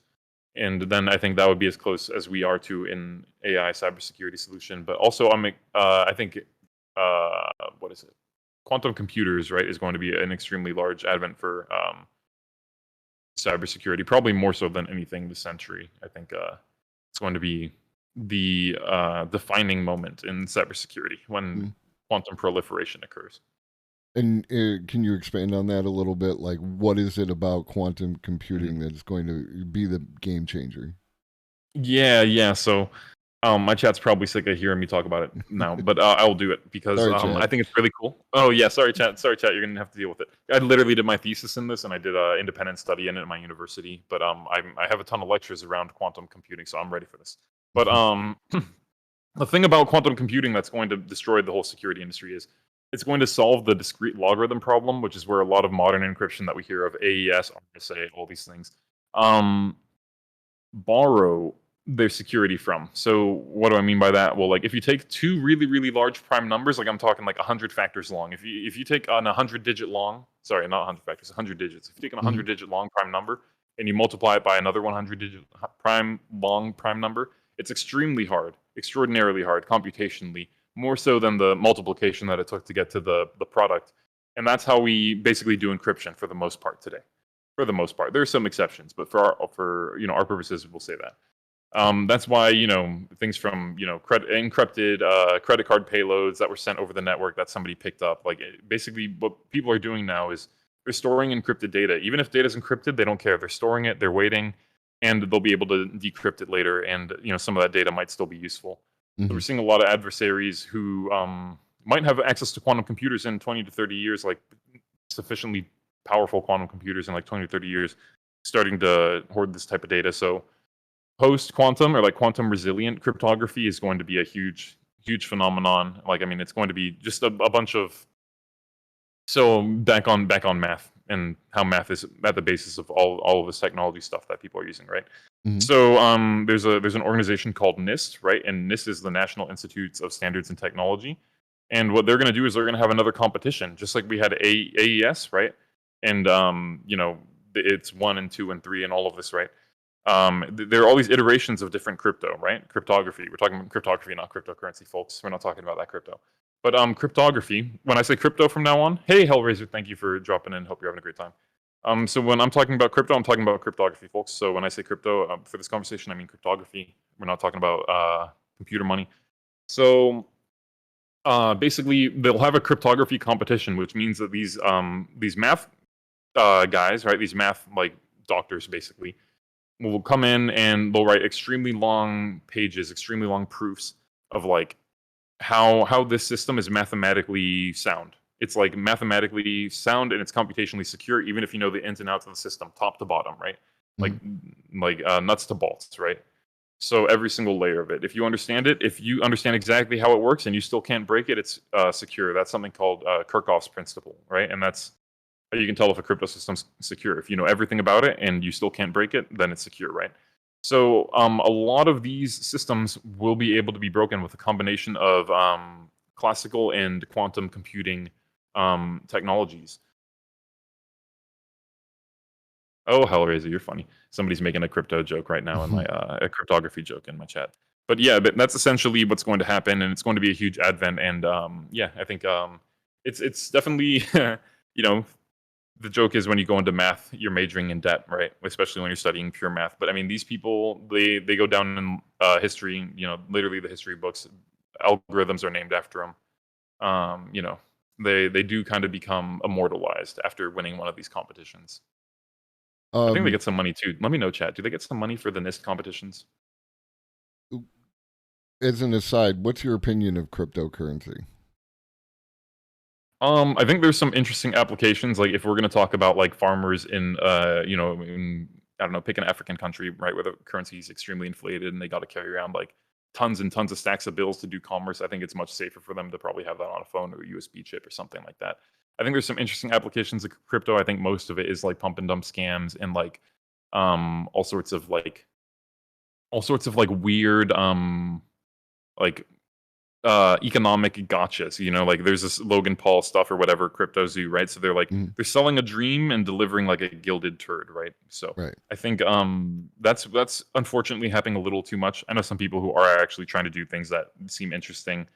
And then I think that would be as close as we are to an AI cybersecurity solution. But also, I think, what is it? Quantum computers, right, is going to be an extremely large advent for cybersecurity, probably more so than anything this century. I think it's going to be the defining moment in cybersecurity when quantum proliferation occurs. And can you expand on that a little bit? Like, what is it about quantum computing that's going to be the game changer? Yeah. So, my chat's probably sick of hearing me talk about it now, but I will do it because I think it's really cool. Oh yeah, sorry chat. You're gonna have to deal with it. I literally did my thesis in this, and I did an independent study in it at my university. But I have a ton of lectures around quantum computing, so I'm ready for this. But the thing about quantum computing that's going to destroy the whole security industry is it's going to solve the discrete logarithm problem, which is where a lot of modern encryption that we hear of, AES, RSA, all these things, borrow their security from. So what do I mean by that? Well, like if you take two really, really large prime numbers, like I'm talking like 100 factors long. If you take an 100-digit long, sorry, not 100 factors, 100 digits. If you take an 100-digit long prime number and you multiply it by another 100-digit prime number, it's extremely hard, extraordinarily hard computationally more so than the multiplication that it took to get to the product. And that's how we basically do encryption for the most part today. For the most part, there are some exceptions, but for our purposes, we'll say that. That's why things from encrypted credit card payloads that were sent over the network that somebody picked up. Like basically, what people are doing now is they're storing encrypted data. Even if data is encrypted, they don't care. They're storing it. They're waiting, and they'll be able to decrypt it later. And some of that data might still be useful. Mm-hmm. So we're seeing a lot of adversaries who might have access to quantum computers in 20 to 30 years, like sufficiently powerful quantum computers in like 20 to 30 years, starting to hoard this type of data. So post-quantum or like quantum resilient cryptography is going to be a huge phenomenon. Like, I mean, it's going to be just a bunch of, so back on math and how math is at the basis of all of this technology stuff that people are using, right? Mhm. So there's an organization called NIST, right? And NIST is the National Institutes of Standards and Technology. And what they're going to do is they're going to have another competition, just like we had AES, right? And it's 1 and 2 and 3 and all of this, right? There are all these iterations of different crypto, right? Cryptography. We're talking about cryptography, not cryptocurrency, folks. We're not talking about that crypto. But cryptography, when I say crypto from now on, hey, Hellraiser, thank you for dropping in. Hope you're having a great time. So when I'm talking about crypto, I'm talking about cryptography, folks. So when I say crypto for this conversation, I mean cryptography. We're not talking about computer money. So basically, they'll have a cryptography competition, which means that these math guys, right? These math like doctors, basically, will come in and they'll write extremely long pages, extremely long proofs of like how this system is mathematically sound. It's like mathematically sound and it's computationally secure, even if you know the ins and outs of the system, top to bottom, right? Like nuts to bolts, right? So every single layer of it. If you understand it, if you understand exactly how it works and you still can't break it, it's secure. That's something called Kirchhoff's principle, right? And that's how you can tell if a crypto system's secure. If you know everything about it and you still can't break it, then it's secure, right? So a lot of these systems will be able to be broken with a combination of classical and quantum computing technologies. Oh, Hellraiser, you're funny. Somebody's making a crypto joke right now in my a cryptography joke in my chat. But yeah, but that's essentially what's going to happen, and it's going to be a huge advent. And yeah, I think it's definitely the joke is when you go into math, you're majoring in debt, right? Especially when you're studying pure math. But I mean, these people they go down in history. Literally the history books. Algorithms are named after them. They do kind of become immortalized after winning one of these competitions. I think they get some money too. Let me know, chat. Do they get some money for the NIST competitions? As an aside, what's your opinion of cryptocurrency? I think there's some interesting applications. Like if we're going to talk about like farmers in, in, I don't know, pick an African country, right, where the currency is extremely inflated and they got to carry around like tons and tons of stacks of bills to do commerce. I think it's much safer for them to probably have that on a phone or a USB chip or something like that. I think there's some interesting applications of crypto. I think most of it is like pump and dump scams and like all sorts of like weird economic gotchas. Like there's this Logan Paul stuff or whatever, Crypto Zoo, right? So they're like they're selling a dream and delivering like a gilded turd, right? So I think that's unfortunately happening a little too much. I know some people who are actually trying to do things that seem interesting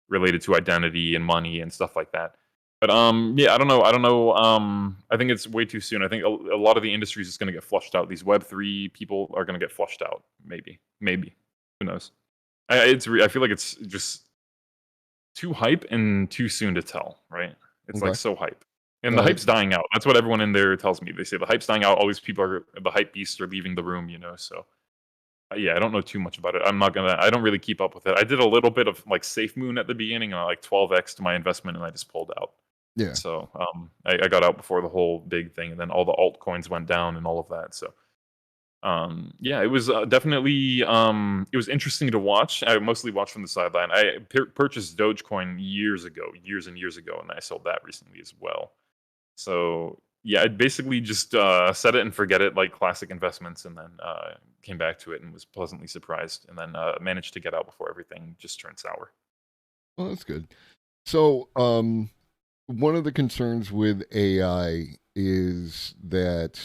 related to identity and money and stuff like that. But yeah, I don't know. I think it's way too soon. I think a lot of the industry is just going to get flushed out. These Web3 people are going to get flushed out. Maybe. Who knows? I feel like it's just too hype and too soon to tell, right? It's like so hype. And the hype's dying out. That's what everyone in there tells me. They say the hype's dying out. All these people the hype beasts are leaving the room, So yeah, I don't know too much about it. I don't really keep up with it. I did a little bit of like Safe Moon at the beginning and I like 12x to my investment and I just pulled out. Yeah. So I got out before the whole big thing and then all the altcoins went down and all of that. So yeah, it was definitely it was interesting to watch. I mostly watched from the sideline. I purchased Dogecoin years and years ago, and I sold that recently as well. So yeah, I basically just set it and forget it like classic investments, and then came back to it and was pleasantly surprised, and then managed to get out before everything just turned sour. Well, that's good. So one of the concerns with AI is that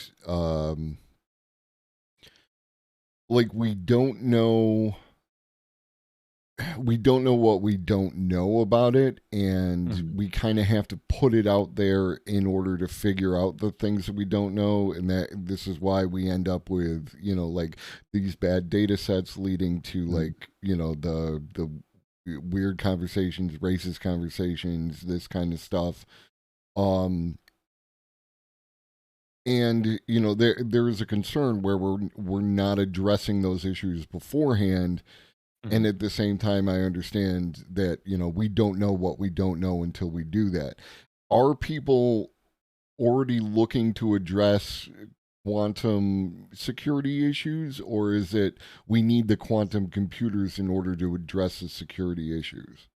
like we don't know we don't know what we don't know about it, and we kind of have to put it out there in order to figure out the things that we don't know, and that this is why we end up with, you know, like these bad data sets leading to like, you know, the weird conversations, racist conversations, this kind of stuff. And you know, there is a concern where we're not addressing those issues beforehand. And at the same time, I understand that, you know, we don't know what we don't know until we do that. Are people already looking to address quantum security issues, or is it we need the quantum computers in order to address the security issues?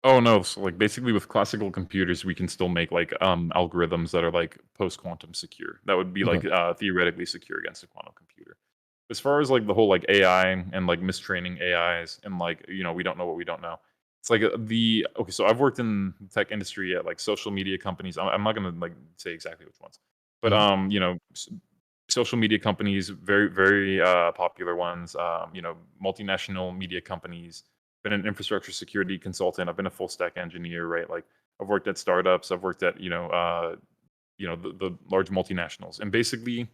Oh no, so like basically with classical computers, we can still make like algorithms that are like post-quantum secure. That would be like theoretically secure against a quantum computer. As far as like the whole like AI and like mistraining AIs and like, you know, we don't know what we don't know. It's like okay, so I've worked in the tech industry at like social media companies. I'm not gonna like say exactly which ones, but you know, social media companies, very very popular ones. You know, multinational media companies. Been an infrastructure security consultant. I've been a full stack engineer, right? Like I've worked at startups. I've worked at the large multinationals, and basically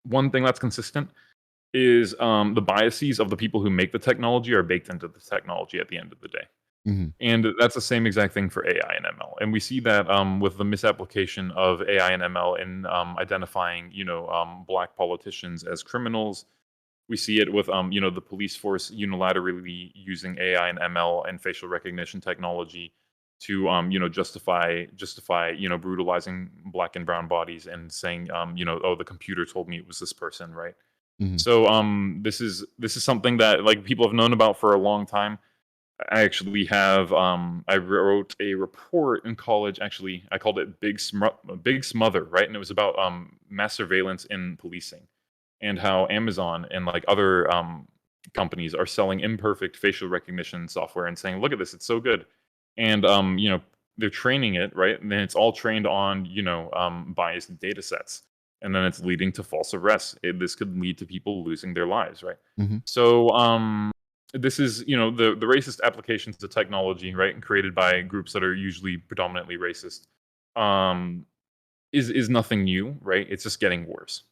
one thing that's consistent is the biases of the people who make the technology are baked into the technology at the end of the day. And that's the same exact thing for AI and ML. And we see that with the misapplication of AI and ML in identifying, black politicians as criminals. We see it with, the police force unilaterally using AI and ML and facial recognition technology to, justify, brutalizing black and brown bodies and saying, oh, the computer told me it was this person, right? So this is something that like people have known about for a long time. I actually have I wrote a report in college. Actually, I called it Big Smother, right? And it was about mass surveillance in policing and how Amazon and like other companies are selling imperfect facial recognition software and saying, "Look at this, it's so good," and they're training it, right? And then it's all trained on biased data sets. And then it's leading to false arrests. This could lead to people losing their lives, right? So this is, the racist applications to technology, right, and created by groups that are usually predominantly racist, is nothing new, right? It's just getting worse.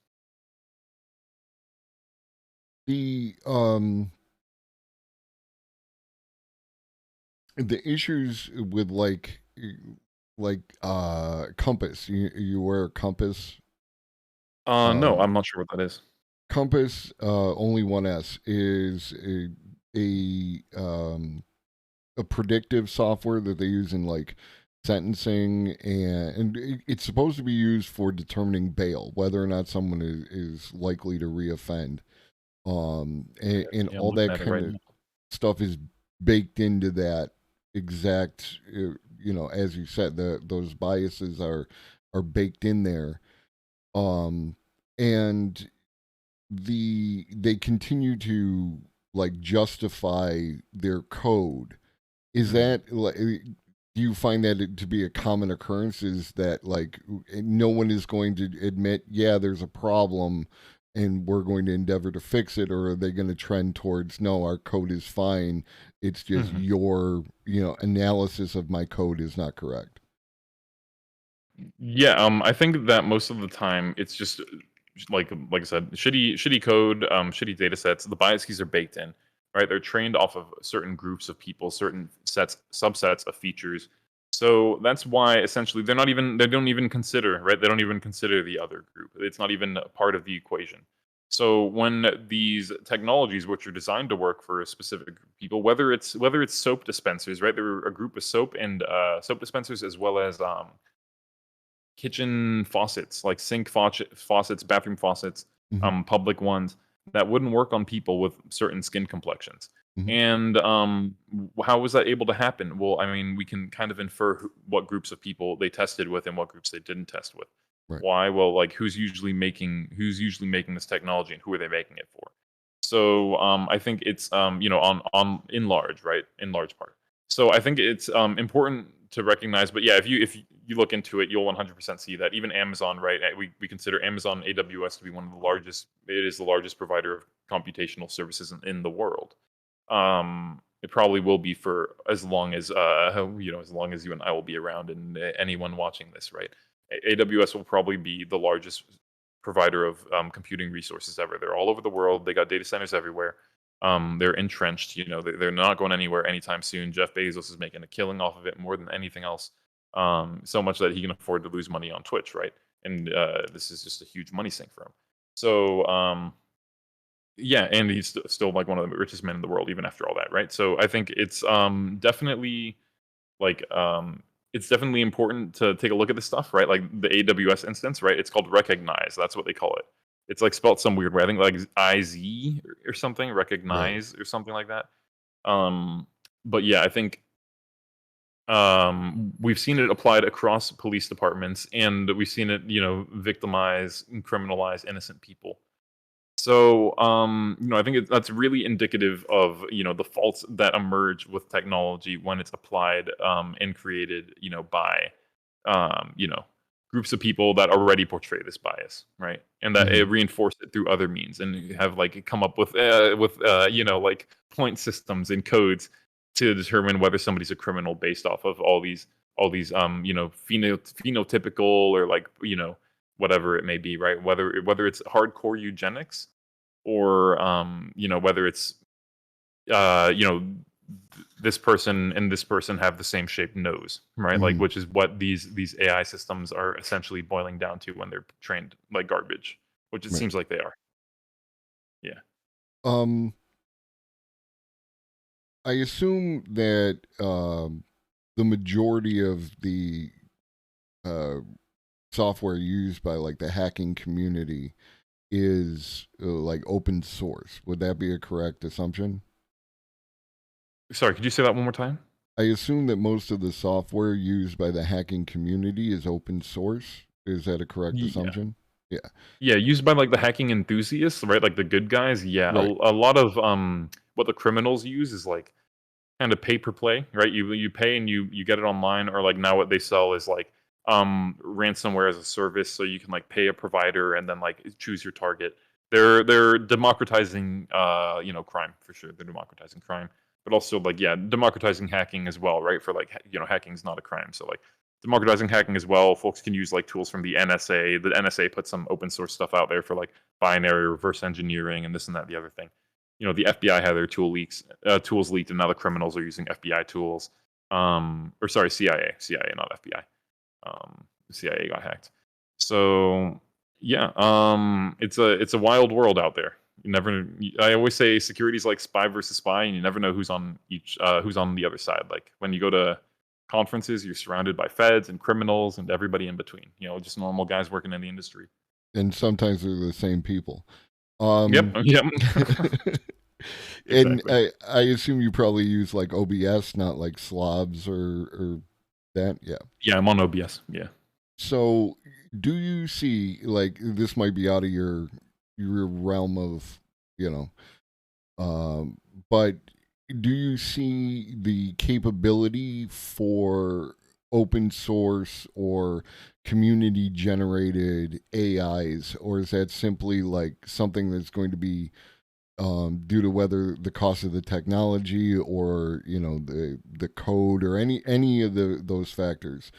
The issues with like Compass. You wear a Compass. No, I'm not sure what that is. Compass, only one S, is a predictive software that they use in like sentencing, and it's supposed to be used for determining bail, whether or not someone is likely to reoffend. And all that kind of stuff is baked into that exact, as you said, those biases are baked in there. And they continue to like justify their code. Is that like, do you find that to be a common occurrence? Is that like no one is going to admit, yeah, there's a problem and we're going to endeavor to fix it, or are they going to trend towards, no, our code is fine, it's just your analysis of my code is not correct? Yeah, I think that most of the time it's just like I said, shitty code, shitty data sets. The biases are baked in, right? They're trained off of certain groups of people, certain subsets of features. So that's why essentially they don't even consider, right? They don't even consider the other group. It's not even a part of the equation. So when these technologies, which are designed to work for a specific group of people, whether it's soap dispensers, right? There are a group of soap and soap dispensers, as well as kitchen faucets, like sink faucets, bathroom faucets, public ones that wouldn't work on people with certain skin complexions. And how was that able to happen? Well, I mean, we can kind of infer what groups of people they tested with and what groups they didn't test with. Right. Why? Well, like who's usually making this technology and who are they making it for? So I think it's in large part. So I think it's important to recognize. But yeah, if you look into it, you'll 100% see that even Amazon, right? We consider Amazon AWS to be one of the largest. It is the largest provider of computational services in the world. It probably will be for as long as as long as you and I will be around, and anyone watching this, right? AWS will probably be the largest provider of computing resources ever. They're all over the world. They got data centers everywhere. They're entrenched. They're not going anywhere anytime soon. Jeff Bezos is making a killing off of it more than anything else. So much that he can afford to lose money on Twitch, right? And this is just a huge money sink for him. So yeah, and he's still like one of the richest men in the world, even after all that, right? So I think it's definitely like it's definitely important to take a look at this stuff, right? Like the AWS instance, right? It's called Recognize. That's what they call it. It's like spelled some weird way. I think like IZ or something, Recognize or something like that. But yeah, I think we've seen it applied across police departments, and we've seen it, victimize and criminalize innocent people. So, I think that's really indicative of, the faults that emerge with technology when it's applied and created, by, groups of people that already portray this bias, right? And that it reinforce it through other means, and have like come up with like point systems and codes to determine whether somebody's a criminal based off of all these phenotypical or like whatever it may be, right? Whether it's hardcore eugenics or whether it's this person and this person have the same shaped nose, right? Like, which is what these AI systems are essentially boiling down to when they're trained like garbage, which it seems like they are. Yeah. I assume that the majority of the software used by like the hacking community is like open source. Would that be a correct assumption? Sorry, could you say that one more time? I assume that most of the software used by the hacking community is open source. Is that a correct assumption? Yeah. Yeah, used by like the hacking enthusiasts, right? Like the good guys. Yeah, Right. a lot of what the criminals use is like kind of pay per play, right? You pay and you get it online, or like now what they sell is like ransomware as a service, so you can like pay a provider and then like choose your target. They're democratizing crime for sure. They're democratizing crime, but also like democratizing hacking as well, right? For like hacking is not a crime, so like democratizing hacking as well. Folks can use like tools from the NSA. The NSA put some open source stuff out there for like binary reverse engineering and this and that, the other thing. The FBI had their tools leaked, and now the criminals are using FBI tools. Or sorry, CIA, not FBI. CIA got hacked. So yeah, it's a wild world out there. I always say security is like spy versus spy, and you never know who's on the other side. Like when you go to conferences, you're surrounded by feds and criminals and everybody in between. Just normal guys working in the industry. And sometimes they're the same people. Yep. And I assume you probably use like OBS, not like slobs or that. Yeah. Yeah, I'm on OBS. Yeah. So do you see, like, this might be out of your realm of, but do you see the capability for open source or community generated AIs, or is that simply like something that's going to be due to whether the cost of the technology or the code or any of those factors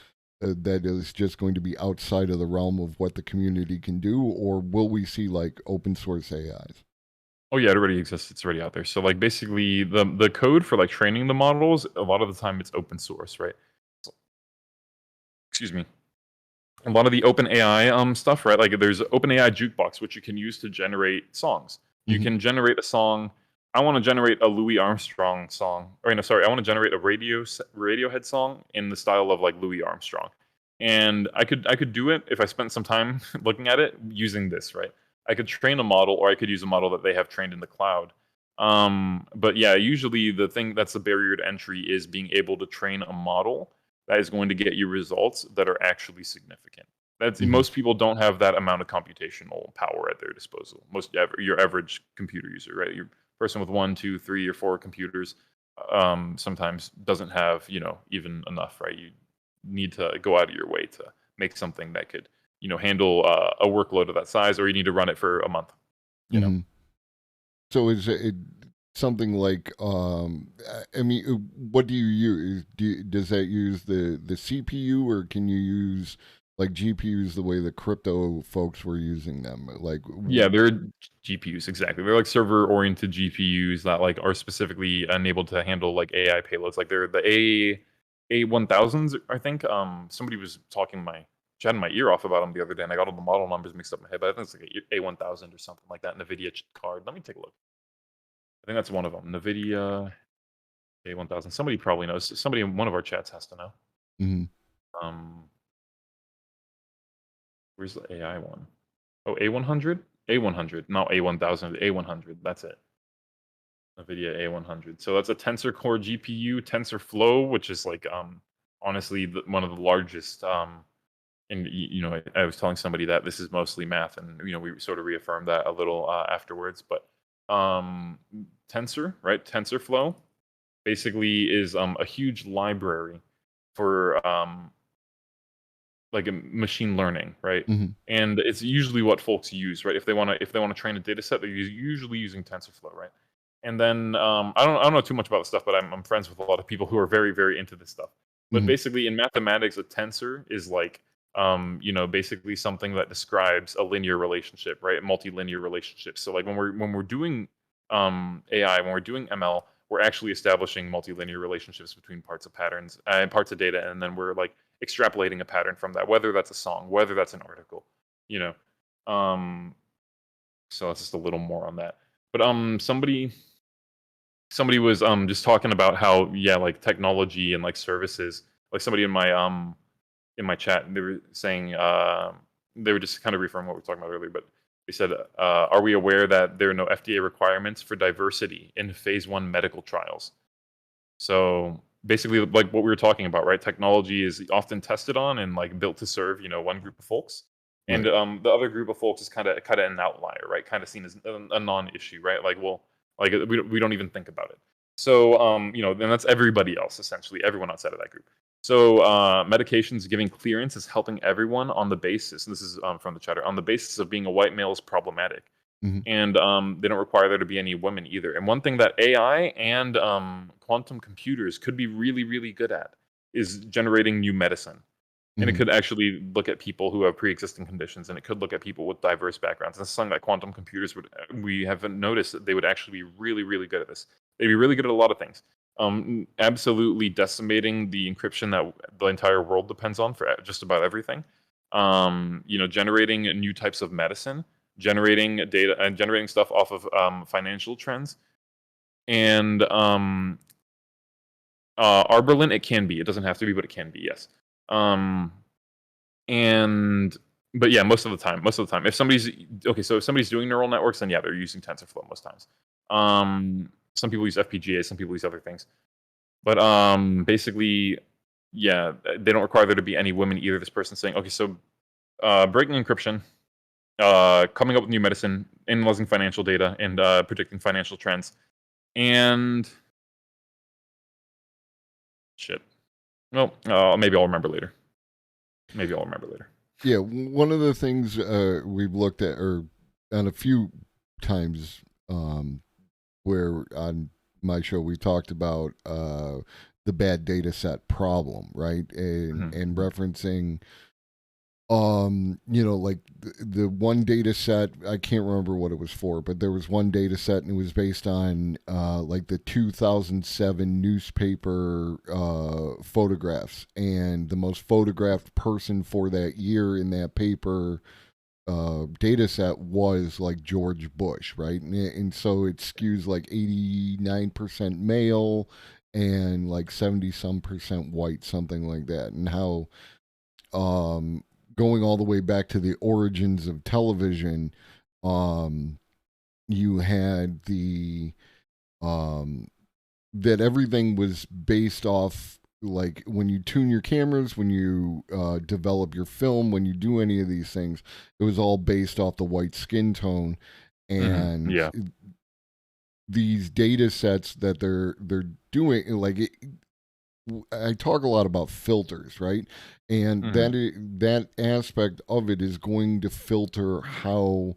that is just going to be outside of the realm of what the community can do? Or will we see like open source AIs? Oh yeah, it already exists. It's already out there. So like basically the code for like training the models, a lot of the time it's open source, right? Excuse me. A lot of the OpenAI stuff, right? Like there's OpenAI Jukebox, which you can use to generate songs. You can generate a song. I want to generate a Louis Armstrong song. I want to generate a Radiohead song in the style of like Louis Armstrong. And I could do it if I spent some time looking at it using this, right? I could train a model, or I could use a model that they have trained in the cloud. But yeah, usually the thing that's the barrier to entry is being able to train a model that is going to get you results that are actually significant. Most people don't have that amount of computational power at their disposal. Your average computer user, right? Your person with 1, 2, 3, or 4 computers sometimes doesn't have even enough, right? You need to go out of your way to make something that could handle a workload of that size, or you need to run it for a month. You know. So is it something like, I mean, what do you use? Does that use the CPU, or can you use like GPUs the way the crypto folks were using them? Like, Yeah, they're GPUs, exactly. They're like server-oriented GPUs that like are specifically enabled to handle like AI payloads. Like they're the A1000s, I think. Somebody was chatting my ear off about them the other day, and I got all the model numbers mixed up in my head. But I think it's like a A1000 or something like that. NVIDIA card. Let me take a look. I think that's one of them. NVIDIA A1000. Somebody probably knows. Somebody in one of our chats has to know. Mm-hmm. Where's the AI one? Oh, A100? A100, not A1000, A100. That's it. NVIDIA A100. So that's a Tensor Core GPU, TensorFlow, which is like honestly one of the largest. And you know, I was telling somebody that this is mostly math, and you know, we sort of reaffirmed that a little afterwards. But Tensor, right? TensorFlow basically is a huge library for like a machine learning, right? Mm-hmm. And it's usually what folks use, right? If they want to train a data set, they're usually using TensorFlow, right? And then I don't know too much about the stuff, but I'm friends with a lot of people who are very, very into this stuff. But Mm-hmm. basically, in mathematics, a tensor is like you know, basically something that describes a linear relationship, right? Multilinear relationships. So like when we're doing AI, when we're doing ML, we're actually establishing multilinear relationships between parts of patterns and parts of data, and then we're like extrapolating a pattern from that, whether that's a song, whether that's an article, you know. So that's just a little more on that. But somebody was just talking about how, yeah, like technology and like services, like somebody in my chat, they were saying they were just kind of reaffirming what we were talking about earlier, but they said, are we aware that there are no FDA requirements for diversity in phase 1 medical trials? So basically, like what we were talking about, right? Technology is often tested on and like built to serve, you know, one group of folks. And the other group of folks is kind of an outlier, right? Kind of seen as a non-issue, right? Like, well, like we don't even think about it. So, you know, then that's everybody else, essentially, everyone outside of that group. So medications giving clearance is helping everyone on the basis, and this is from the chatter, on the basis of being a white male is problematic. Mm-hmm. And they don't require there to be any women either. And one thing that AI and quantum computers could be really, really good at is generating new medicine. And it could actually look at people who have pre-existing conditions, and it could look at people with diverse backgrounds. And that's something that quantum computers we haven't noticed that they would actually be really, really good at this. They'd be really good at a lot of things. Absolutely decimating the encryption that the entire world depends on for just about everything. You know, generating new types of medicine, generating data, and generating stuff off of financial trends. And Arberlin, it can be. It doesn't have to be, but it can be. Yes. But yeah, most of the time, if somebody's doing neural networks, then yeah, they're using TensorFlow most times. Some people use FPGA, some people use other things, but basically, yeah, they don't require there to be any women either. This person's saying, okay, so breaking encryption, coming up with new medicine, analyzing financial data, and predicting financial trends, and shit. Well, maybe I'll remember later. Yeah, one of the things we've looked at, or on a few times, where on my show we talked about the bad data set problem, right? And referencing, you know, like the one data set, I can't remember what it was for, but there was one data set and it was based on like the 2007 newspaper photographs, and the most photographed person for that year in that paper data set was like George Bush, right? And so it skews like 89% male and like 70% white, something like that. And how going all the way back to the origins of television, you had the that everything was based off, like when you tune your cameras, when you develop your film, when you do any of these things, it was all based off the white skin tone. And these data sets that they're doing, like I talk a lot about filters, right? And that aspect of it is going to filter how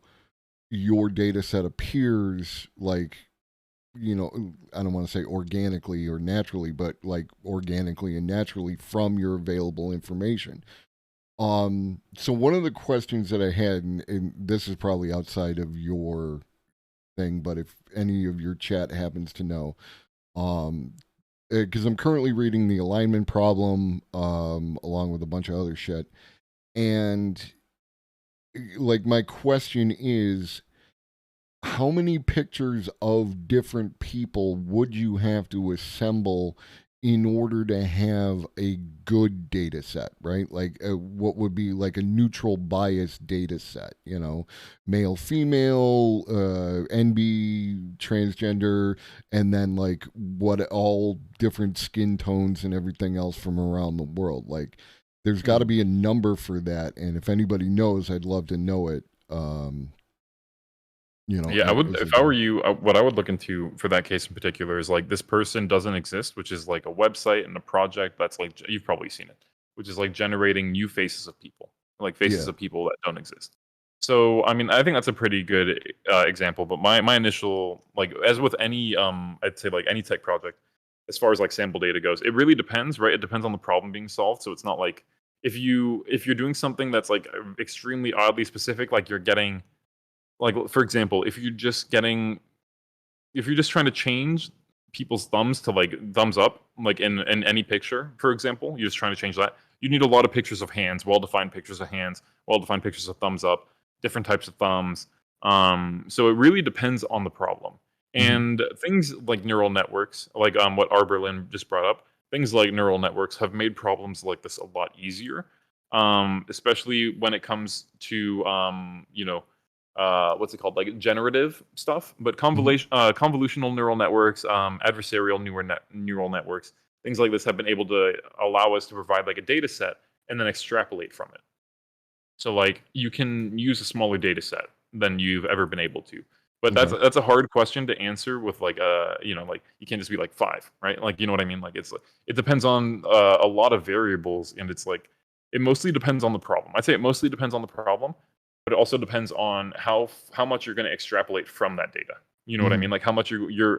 your data set appears, like I don't want to say organically or naturally, but like organically and naturally from your available information. So one of the questions that I had, and this is probably outside of your thing, but if any of your chat happens to know, because I'm currently reading the alignment problem, along with a bunch of other shit, and like my question is, how many pictures of different people would you have to assemble in order to have a good data set, right? Like what would be like a neutral bias data set, male, female, NB, transgender, and then like what all different skin tones and everything else from around the world. Like there's got to be a number for that. And if anybody knows, I'd love to know it. Yeah, I would. If I were you, what I would look into for that case in particular is like this person doesn't exist, which is like a website and a project that's like you've probably seen it, which is like generating new faces of people, like faces of people that don't exist. So I mean, I think that's a pretty good example. But my initial, like as with any I'd say like any tech project, as far as like sample data goes, it really depends, right? It depends on the problem being solved. So it's not like if you're doing something that's like extremely oddly specific, like you're getting. Like, for example, if you're just trying to change people's thumbs to like thumbs up, like in any picture, for example, you're just trying to change that, you need a lot of pictures of hands, well-defined pictures of hands, well-defined pictures of thumbs up, different types of thumbs. So it really depends on the problem. And things like neural networks, like what Arberlin just brought up, things like neural networks have made problems like this a lot easier, especially when it comes to, what's it called, like generative stuff, but convolutional neural networks, adversarial neural networks, things like this have been able to allow us to provide like a data set and then extrapolate from it. So like you can use a smaller data set than you've ever been able to. But that's a hard question to answer with like like you can't just be like 5, right? Like, you know what I mean? Like it depends on a lot of variables, and it's like it mostly depends on the problem. I'd say it mostly depends on the problem, but it also depends on how much you're going to extrapolate from that data. You know what I mean? Like how much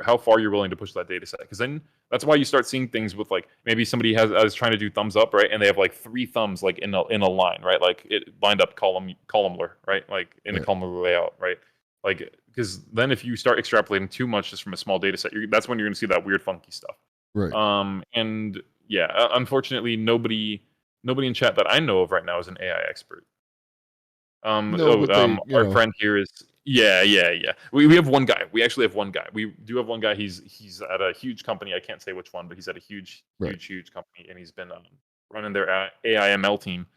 how far you're willing to push that data set. Because then that's why you start seeing things with like maybe somebody is trying to do thumbs up, right? And they have like 3 thumbs like in a line, right? Like it lined up columnar, right? Like in a columnar layout, right? Like because then if you start extrapolating too much just from a small data set, that's when you're going to see that weird funky stuff. Right. And yeah, unfortunately, nobody in chat that I know of right now is an AI expert. Our friend here is yeah. We have one guy. We actually have one guy. We do have one guy. He's at a huge company. I can't say which one, but he's at a huge company, and he's been running their AI ML team,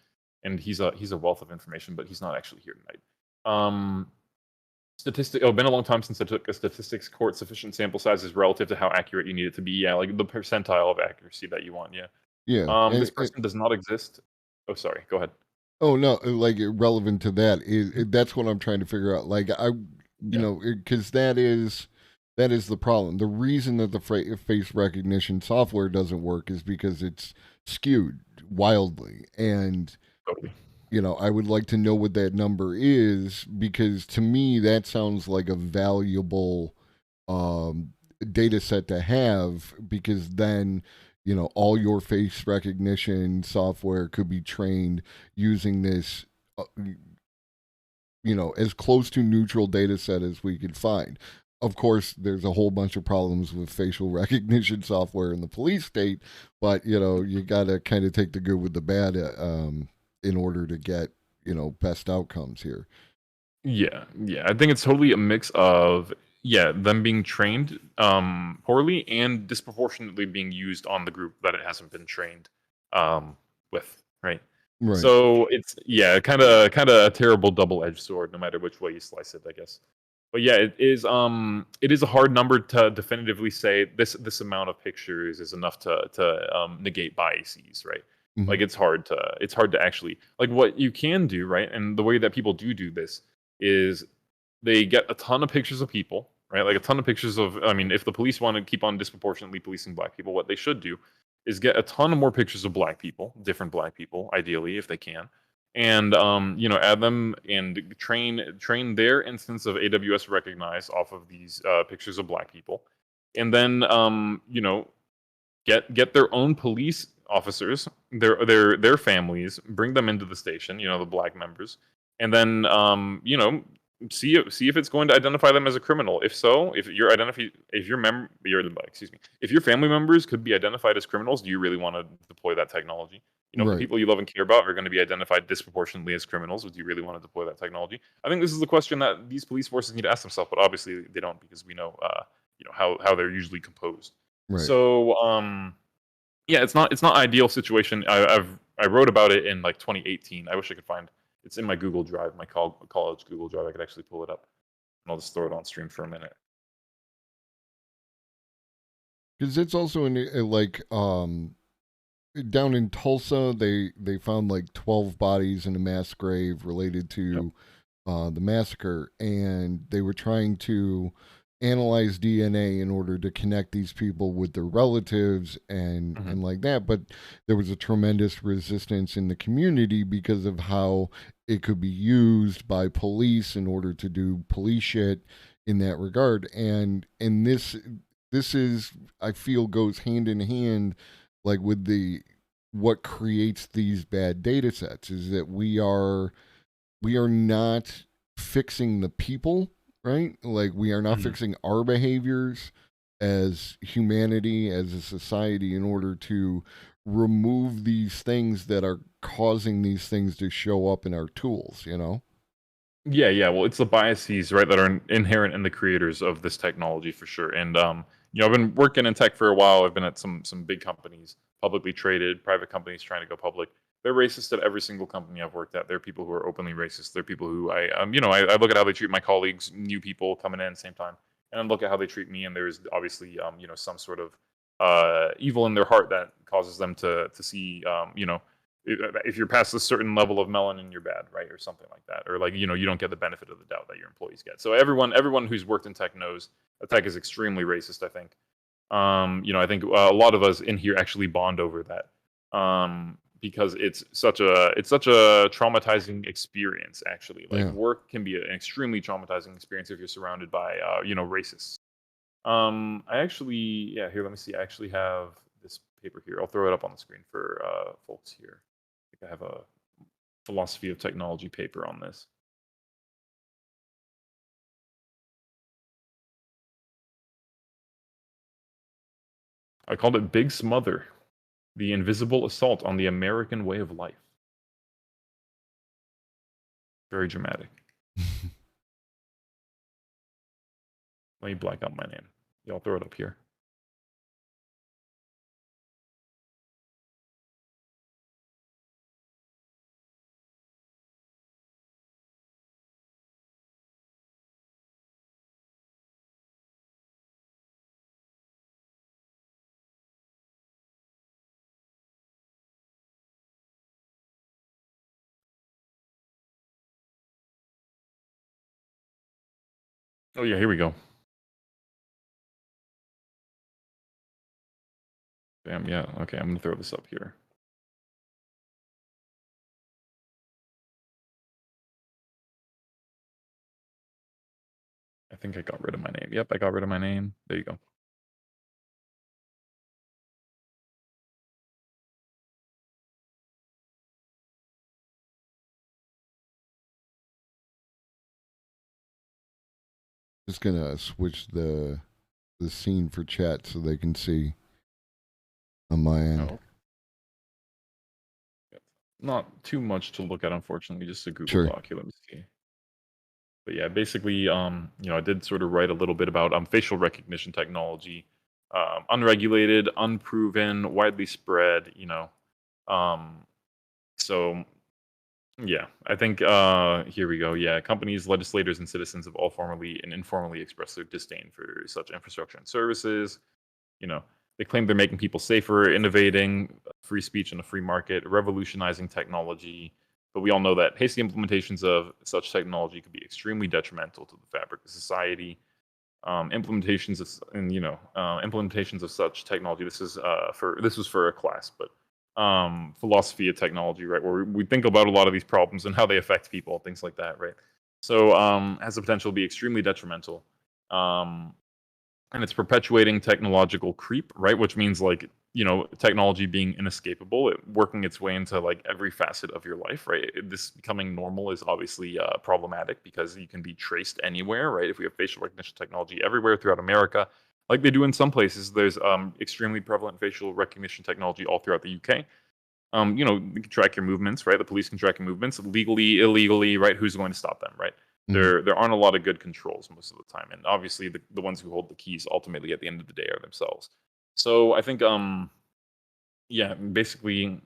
and he's a wealth of information, but he's not actually here tonight. Been a long time since I took a statistics course. Sufficient sample size is relative to how accurate you need it to be. Yeah, like the percentile of accuracy that you want. Yeah. Yeah. This person does not exist. Oh, sorry. Go ahead. Oh no, like relevant to that is that's what I'm trying to figure out. Like because that is the problem. The reason that the face recognition software doesn't work is because it's skewed wildly, and I would like to know what that number is, because to me that sounds like a valuable data set to have, because then all your face recognition software could be trained using this, as close to neutral data set as we could find. Of course, there's a whole bunch of problems with facial recognition software in the police state, but, you got to kind of take the good with the bad in order to get, best outcomes here. Yeah. I think it's totally a mix of them being trained poorly and disproportionately being used on the group that it hasn't been trained with, right? So it's kind of a terrible double-edged sword, no matter which way you slice it, I guess. But yeah, it is a hard number to definitively say this amount of pictures is enough to negate biases, right? Like it's hard to actually, like, what you can do, right? And the way that people do this is they get a ton of pictures of people, right? Like a ton of pictures of, if the police want to keep on disproportionately policing black people, what they should do is get a ton of more pictures of black people, different black people, ideally, if they can. And, add them and train their instance of AWS Recognize off of these pictures of black people. and then get their own police officers, their families, bring them into the station, the black members, and then see if it's going to identify them as a criminal. If so, if your family members could be identified as criminals, do you really want to deploy that technology? If the people you love and care about are going to be identified disproportionately as criminals, do you really want to deploy that technology? I think this is the question that these police forces need to ask themselves, but obviously they don't, because we know how they're usually composed. Right. So it's not ideal situation. I wrote about it in like 2018. I wish I could find. It's in my Google Drive, my college Google Drive. I could actually pull it up, and I'll just throw it on stream for a minute. Because it's also in down in Tulsa, they found like 12 bodies in a mass grave related to the massacre, and they were trying to analyze DNA in order to connect these people with their relatives and like that. But there was a tremendous resistance in the community because of how it could be used by police in order to do police shit in that regard. And this is, I feel, goes hand in hand, like with what creates these bad data sets, is that we are not fixing the people. Right? Like, we are not fixing our behaviors as humanity, as a society, in order to remove these things that are causing these things to show up in our tools, Yeah. Well, it's the biases, right, that are inherent in the creators of this technology, for sure. And, I've been working in tech for a while. I've been at some big companies, publicly traded, private companies trying to go public. They're racist at every single company I've worked at. There are people who are openly racist. There are people who I look at how they treat my colleagues, new people coming in at the same time, and I look at how they treat me, and there's obviously, some sort of evil in their heart that causes them to see, if you're past a certain level of melanin, you're bad, right, or something like that, or like, you don't get the benefit of the doubt that your employees get. So everyone who's worked in tech knows that tech is extremely racist. I think, I think a lot of us in here actually bond over that. Because it's such a traumatizing experience, actually. Like, work can be an extremely traumatizing experience if you're surrounded by racists. I actually, here, let me see. I actually have this paper here. I'll throw it up on the screen for folks here. I think I have a philosophy of technology paper on this. I called it Big Smother: The Invisible Assault on the American Way of Life. Very dramatic. Let me black out my name. I'll throw it up here. Oh yeah, here we go. Damn, yeah. Okay, I'm gonna throw this up here. I think I got rid of my name. Yep, I got rid of my name. There you go. Just gonna switch the scene for chat so they can see on my end. Oh. Not too much to look at, unfortunately. Just a Google Doc here. Let me see. But yeah, basically, I did sort of write a little bit about facial recognition technology, unregulated, unproven, widely spread. So yeah, I think here we go. Yeah, companies, legislators, and citizens have all formally and informally expressed their disdain for such infrastructure and services. They claim they're making people safer, innovating free speech and a free market, revolutionizing technology. But we all know that hasty implementations of such technology could be extremely detrimental to the fabric of society. Implementations of such technology. This was for a class, but philosophy of technology, right, where we think about a lot of these problems and how they affect people, things like that, right? So has the potential to be extremely detrimental. and it's perpetuating technological creep, right? Which means like, you know, technology being inescapable, working its way into like every facet of your life, right? This becoming normal is obviously problematic because you can be traced anywhere, right? If we have facial recognition technology everywhere throughout America, like they do in some places, there's extremely prevalent facial recognition technology all throughout the UK. You know, you can track your movements, right? The police can track your movements legally, illegally, right? Who's going to stop them, right? There aren't a lot of good controls most of the time, and obviously the ones who hold the keys ultimately at the end of the day are themselves. So I think yeah, basically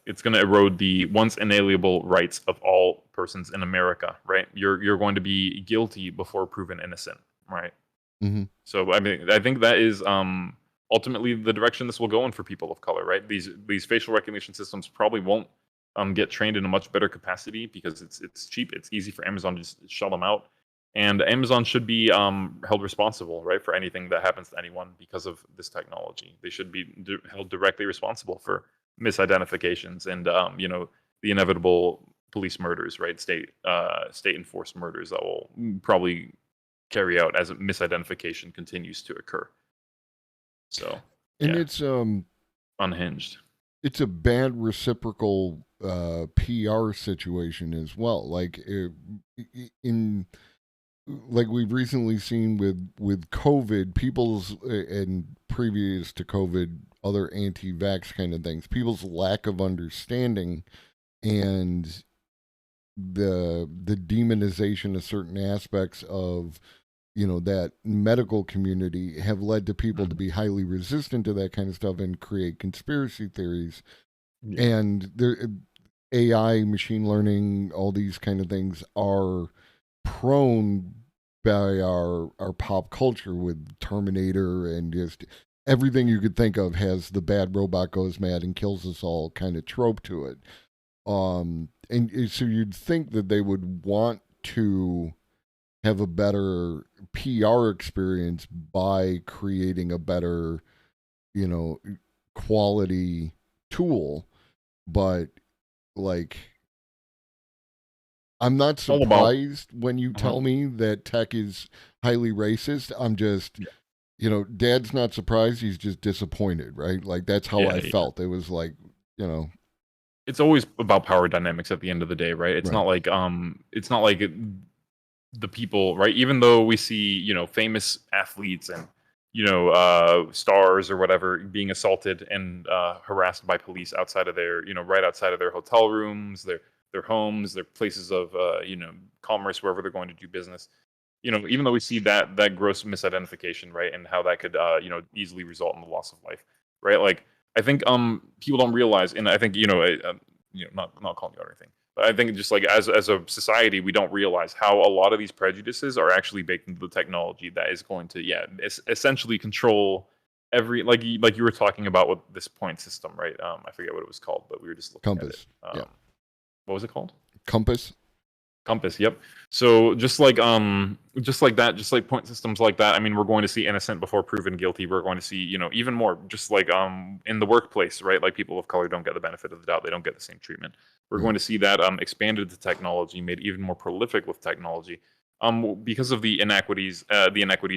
it's going to erode the once inalienable rights of all persons in America, right? You're going to be guilty before proven innocent, right? Mm-hmm. So I mean, I think that is ultimately the direction this will go in for people of color, right? These facial recognition systems probably won't get trained in a much better capacity because it's cheap, it's easy for Amazon to just shell them out, and Amazon should be held responsible, right, for anything that happens to anyone because of this technology. They should be held directly responsible for misidentifications and you know, the inevitable police murders, right? State enforced murders that will probably carry out as misidentification continues to occur. So, and yeah. it's unhinged. It's a bad reciprocal PR situation as well. Like in like we've recently seen with COVID, people's and previous to COVID, other anti-vax kind of things, people's lack of understanding and the demonization of certain aspects of, you know, that medical community have led to people to be highly resistant to that kind of stuff and create conspiracy theories. And there, AI, machine learning, all these kind of things are prone by our pop culture with Terminator and just everything you could think of has the bad robot goes mad and kills us all kind of trope to it. And so you'd think that they would want to have a better PR experience by creating a better, you know, quality tool. But like, I'm not surprised when you tell me that tech is highly racist. I'm just, you know, Dad's not surprised. He's just disappointed, right? Like that's how I felt. It was like, you know, it's always about power dynamics at the end of the day, right? It's not like the people, right? Even though we see, you know, famous athletes and, you know, stars or whatever being assaulted and harassed by police outside of their, you know, right outside of their hotel rooms, their homes, their places of, you know, commerce, wherever they're going to do business. You know, even though we see that gross misidentification, right, and how that could, you know, easily result in the loss of life, right? Like, I think people don't realize, and I think, you know, not calling you out or anything, but I think just like as a society, we don't realize how a lot of these prejudices are actually baked into the technology that is going to, essentially control every, like you were talking about with this point system, right? I forget what it was called, but we were just looking Compass. at it. What was it called? Compass. Compass, yep. So just like that, just like point systems like that, I mean, we're going to see innocent before proven guilty. We're going to see, you know, even more, just like in the workplace, right? Like people of color don't get the benefit of the doubt. They don't get the same treatment. We're going to see that expanded to technology, made even more prolific with technology, because of the inequities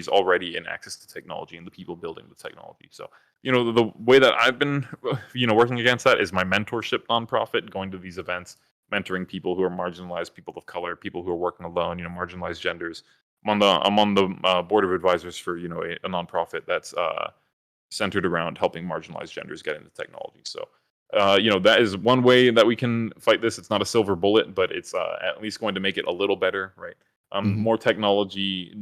already in access to technology and the people building the technology. So, you know, the way that I've been, you know, working against that is my mentorship nonprofit, going to these events, mentoring people who are marginalized, people of color, people who are working alone, you know, marginalized genders. I'm on the board of advisors for, you know, a nonprofit that's centered around helping marginalized genders get into technology. So, you know, that is one way that we can fight this. It's not a silver bullet, but it's at least going to make it a little better, right? More technology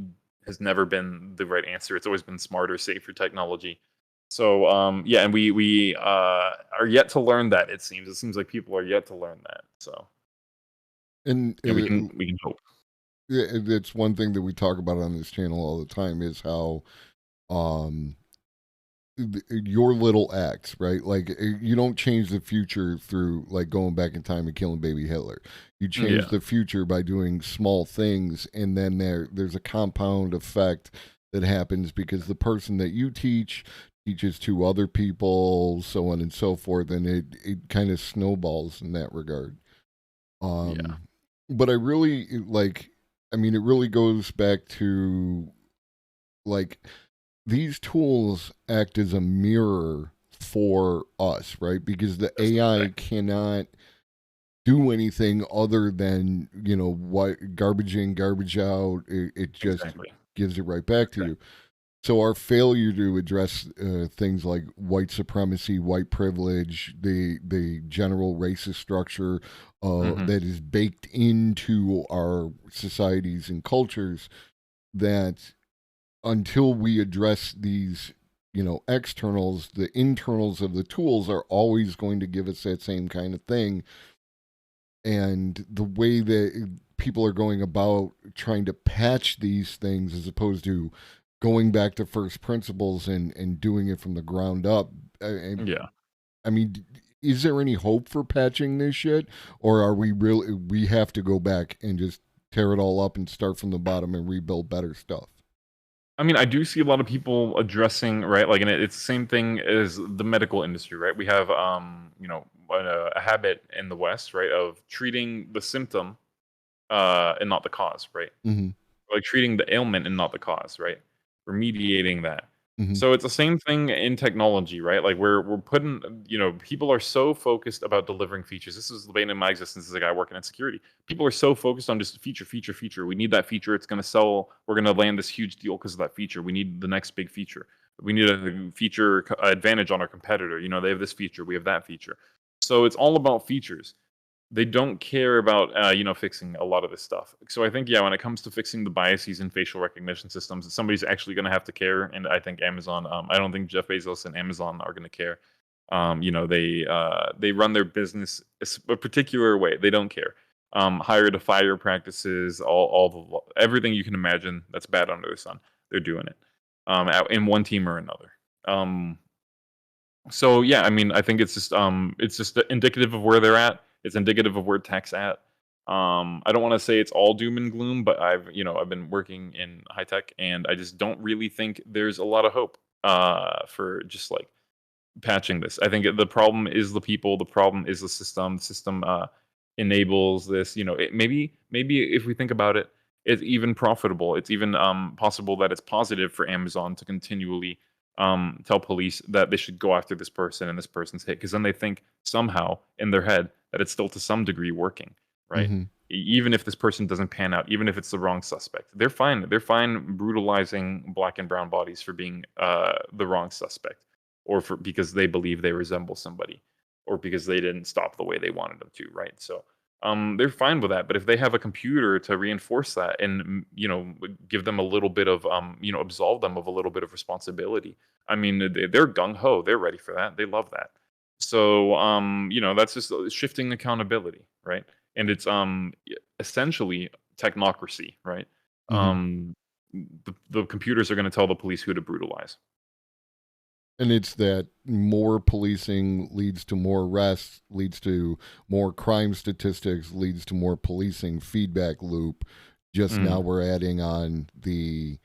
has never been the right answer. It's always been smarter, safer technology. So and we are yet to learn that. It seems like people are yet to learn that. So, and we can hope. Yeah, it's one thing that we talk about on this channel all the time is how your little acts, right? Like you don't change the future through like going back in time and killing baby Hitler. You change the future by doing small things, and then there's a compound effect that happens because the person that you teaches to other people, so on and so forth, and it kind of snowballs in that regard. But I really like, I mean, it really goes back to like these tools act as a mirror for us, right? Because the AI cannot do anything other than, you know, what garbage in, garbage out. It just gives it right back to you. So our failure to address things like white supremacy, white privilege, the general racist structure that is baked into our societies and cultures, that until we address these, you know, externals, the internals of the tools are always going to give us that same kind of thing. And the way that people are going about trying to patch these things as opposed to going back to first principles and doing it from the ground up. I mean, is there any hope for patching this shit? Or are we have to go back and just tear it all up and start from the bottom and rebuild better stuff? I mean, I do see a lot of people addressing, right? Like, and it's the same thing as the medical industry, right? We have, you know, a habit in the West, right, of treating the symptom and not the cause, right? Like treating the ailment and not the cause, right? Remediating that. So it's the same thing in technology, right? Like we're putting, you know, people are so focused about delivering features. This is the bane of my existence as a guy working in security. People are so focused on just feature. We need that feature. It's going to sell. We're going to land this huge deal because of that feature. We need the next big feature. We need a feature advantage on our competitor. You know, they have this feature. We have that feature. So it's all about features. They don't care about, you know, fixing a lot of this stuff. So I think, yeah, when it comes to fixing the biases in facial recognition systems, somebody's actually going to have to care. And I think Amazon, I don't think Jeff Bezos and Amazon are going to care. You know, they run their business a particular way. They don't care. Hire to fire practices, everything you can imagine that's bad under the sun. They're doing it in one team or another. So yeah, I mean, I think it's just indicative of where they're at. It's indicative of where tech's at. I don't want to say it's all doom and gloom, but I've been working in high tech, and I just don't really think there's a lot of hope for just like patching this. I think the problem is the people. The problem is the system. The system enables this. You know, maybe if we think about it, it's even profitable. It's even possible that it's positive for Amazon to continually tell police that they should go after this person and this person's hit, because then they think somehow in their head that it's still to some degree working, right? Even if this person doesn't pan out, even if it's the wrong suspect, they're fine brutalizing black and brown bodies for being the wrong suspect, or because they believe they resemble somebody, or because they didn't stop the way they wanted them to, right? So they're fine with that. But if they have a computer to reinforce that and, you know, give them a little bit of, you know, absolve them of a little bit of responsibility, I mean, they're gung-ho. They're ready for that. They love that. So, you know, that's just shifting accountability, right? And it's essentially technocracy, right? The computers are going to tell the police who to brutalize. And it's that more policing leads to more arrests, leads to more crime statistics, leads to more policing feedback loop. Just now we're adding on the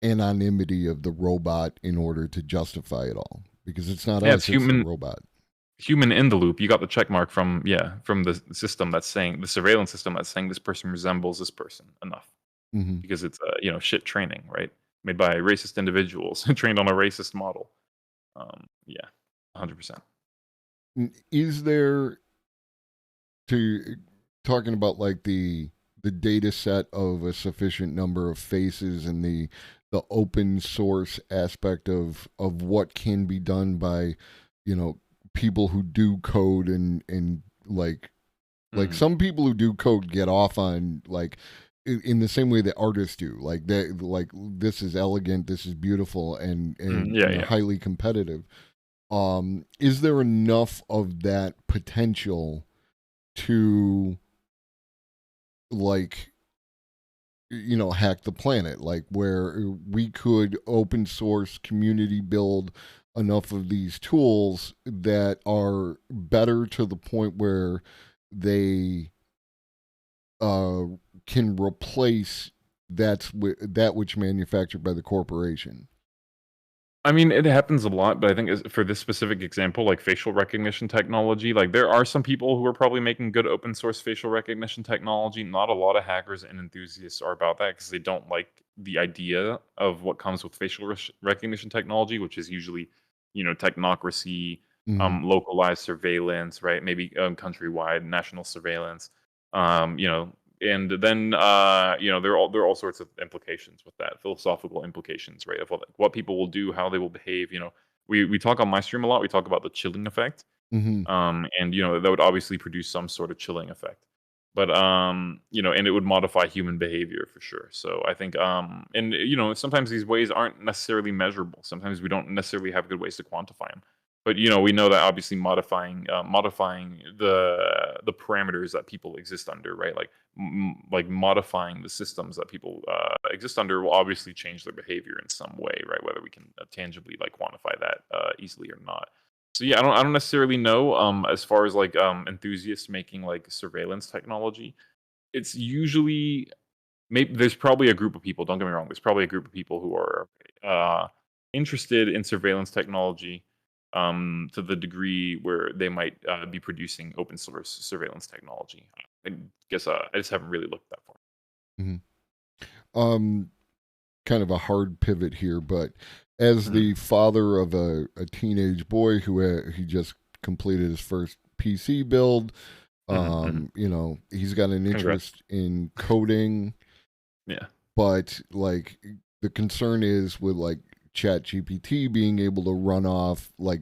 anonymity of the robot in order to justify it all. Because it's not us, it's the robot. Human in the loop. You got the check mark from the system that's saying, the surveillance system that's saying this person resembles this person enough. Because it's you know, shit training, right? Made by racist individuals trained on a racist model. Yeah, 100%. Is there, talking about like the data set of a sufficient number of faces and the open source aspect of what can be done by, you know, people who do code and like some people who do code get off on like, in the same way that artists do, like that, like this is elegant, this is beautiful, and highly competitive. Is there enough of that potential to, like, you know, hack the planet, like where we could open source community build enough of these tools that are better to the point where they can replace that which manufactured by the corporation? I mean, it happens a lot, but I think for this specific example, like facial recognition technology, like there are some people who are probably making good open source facial recognition technology. Not a lot of hackers and enthusiasts are about that because they don't like the idea of what comes with facial recognition technology, which is usually, technocracy, localized surveillance, right? Maybe countrywide national surveillance, and then there are all sorts of implications with that, philosophical implications, right? Of what people will do, how they will behave. We talk on my stream a lot. We talk about the chilling effect, Mm-hmm. and that would obviously produce some sort of chilling effect. But and it would modify human behavior for sure. So I think and sometimes these ways aren't necessarily measurable. Sometimes we don't necessarily have good ways to quantify them. But we know that obviously modifying the parameters that people exist under, right? Like modifying the systems that people exist under will obviously change their behavior in some way, right? Whether we can tangibly quantify that easily or not. So yeah, I don't necessarily know. As far as enthusiasts making surveillance technology, it's usually maybe there's probably a group of people. Don't get me wrong. There's probably a group of people who are interested in surveillance technology to the degree where they might be producing open source surveillance technology. I guess I just haven't really looked that far. Mm-hmm. Kind of a hard pivot here, but as the father of a teenage boy who he just completed his first PC build, he's got an interest in coding. Yeah. But the concern is with ChatGPT being able to run off a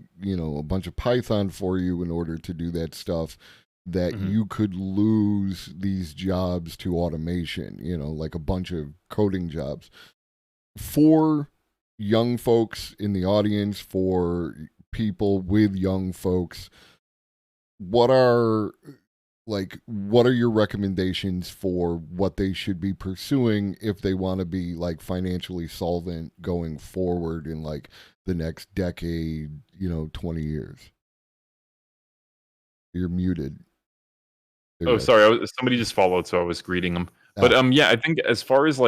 bunch of Python for you in order to do that stuff, that you could lose these jobs to automation, like a bunch of coding jobs. For young folks in the audience, for people with young folks, what are your recommendations for what they should be pursuing if they want to be financially solvent going forward in the next decade, 20 years? You're muted. Oh, sorry. Somebody just followed, so I was greeting them. But yeah, I think as far as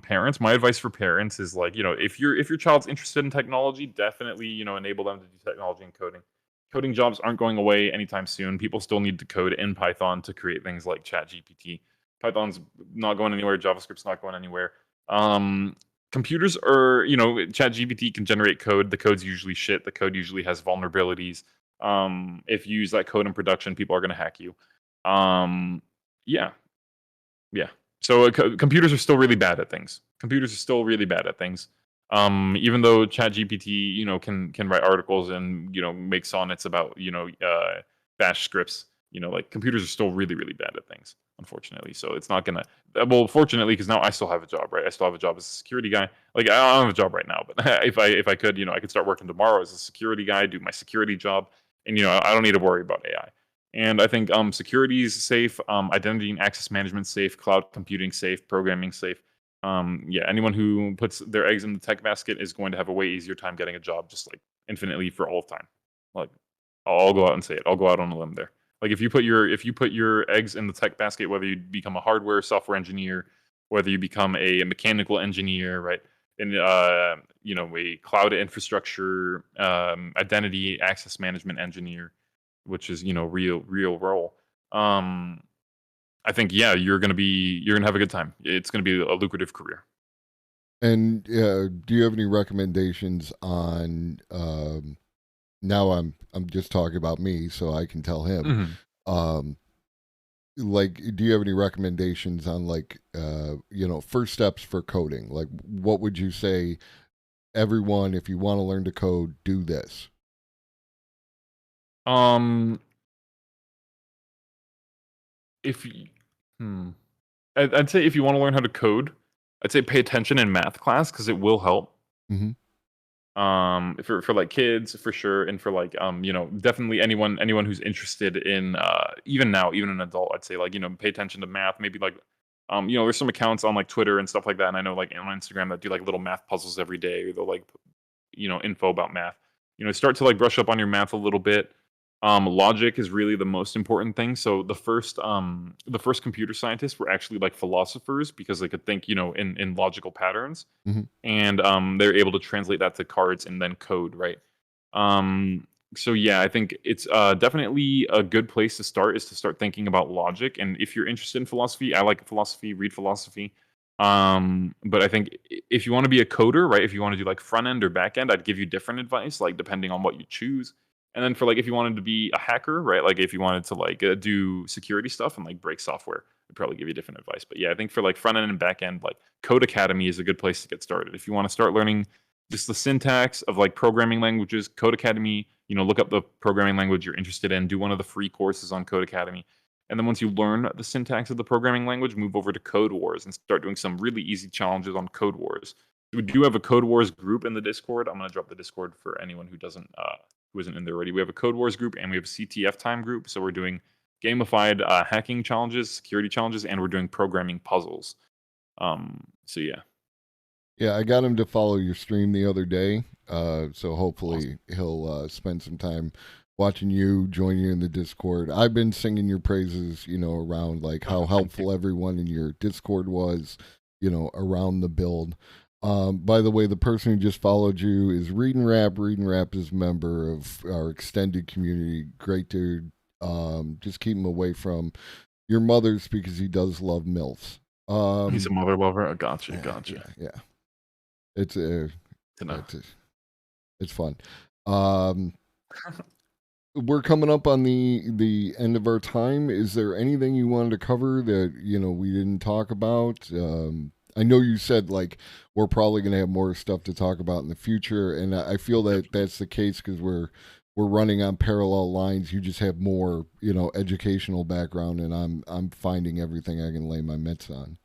parents, my advice for parents is if your child's interested in technology, definitely enable them to do technology and coding. Coding jobs aren't going away anytime soon. People still need to code in Python to create things like ChatGPT. Python's not going anywhere. JavaScript's not going anywhere. Computers are, ChatGPT can generate code. The code's usually shit. The code usually has vulnerabilities. If you use that code in production, people are going to hack you. Yeah. So computers are still really bad at things. Even though ChatGPT, can write articles and make sonnets about Bash scripts. Computers are still really, really bad at things, unfortunately. So it's not gonna. Well, fortunately, because now I still have a job, right? I still have a job as a security guy. I don't have a job right now, but if I could, I could start working tomorrow as a security guy, do my security job, and I don't need to worry about AI. And I think security is safe, identity and access management safe, cloud computing safe, programming safe. Anyone who puts their eggs in the tech basket is going to have a way easier time getting a job, just infinitely for all of time. I'll go out and say it. I'll go out on a limb there. If you put your eggs in the tech basket, whether you become a hardware software engineer, whether you become a mechanical engineer, right, in a cloud infrastructure, identity access management engineer, which is real role. I think you're gonna have a good time. It's gonna be a lucrative career. And do you have any recommendations on? Now I'm just talking about me, so I can tell him. Do you have any recommendations on first steps for coding? What would you say, everyone, if you want to learn to code, do this? I'd say if you want to learn how to code, I'd say pay attention in math class because it will help. Mm-hmm. For kids for sure, and for definitely anyone who's interested in even an adult, I'd say pay attention to math. Maybe there's some accounts on Twitter and stuff like that, and I know on Instagram that do little math puzzles every day, or they'll info about math. Start to brush up on your math a little bit. Logic is really the most important thing. So the first computer scientists were actually philosophers, because they could think in logical patterns. Mm-hmm. And they're able to translate that to cards and then code, right? So yeah, I think it's definitely a good place to start, is to start thinking about logic. And if you're interested in philosophy, I like philosophy, read philosophy. But I think if you want to be a coder, right? If you want to do like front end or back end, I'd give you different advice, like depending on what you choose. And then for like if you wanted to be a hacker, right? Like if you wanted to like do security stuff and like break software, I'd probably give you different advice. But yeah, I think for like front end and back end, like Code Academy is a good place to get started. If you want to start learning just the syntax of like programming languages, Code Academy, look up the programming language you're interested in, do one of the free courses on Code Academy. And then once you learn the syntax of the programming language, move over to Code Wars and start doing some really easy challenges on Code Wars. We do have a Code Wars group in the Discord. I'm going to drop the Discord for anyone who who isn't in there already. We have a Code Wars group and we have a CTF time group. So we're doing gamified hacking challenges, security challenges, and we're doing programming puzzles. So yeah. Yeah, I got him to follow your stream the other day. So hopefully he'll spend some time watching you, join you in the Discord. I've been singing your praises, around like how helpful everyone in your Discord was, around the build. By the way, the person who just followed you is Reading Rap. Reading Rap is a member of our extended community. Great dude. Just keep him away from your mothers because he does love MILFs. He's a mother lover. Gotcha. Yeah. It's fun. We're coming up on the end of our time. Is there anything you wanted to cover that we didn't talk about? I know you said like we're probably going to have more stuff to talk about in the future, and I feel that that's the case because we're running on parallel lines. You just have more educational background, and I'm finding everything I can lay my mitts on.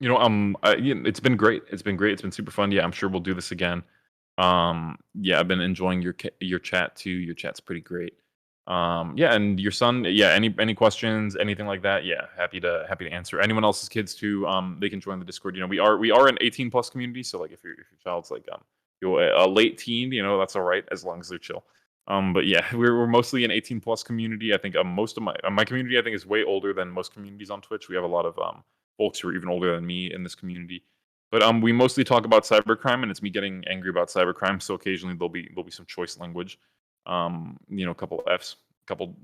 It's been great. It's been super fun. Yeah, I'm sure we'll do this again. Yeah, I've been enjoying your chat too. Your chat's pretty great. Yeah, and your son. Yeah, any questions, anything like that? Yeah, happy to answer. Anyone else's kids too? They can join the Discord. We are an 18+ community. So like if your child's like a late teen, that's all right as long as they're chill. But yeah, we're mostly an 18+ community. I think most of my community I think is way older than most communities on Twitch. We have a lot of folks who are even older than me in this community. But we mostly talk about cybercrime, and it's me getting angry about cybercrime. So occasionally there'll be some choice language, a couple Fs, couple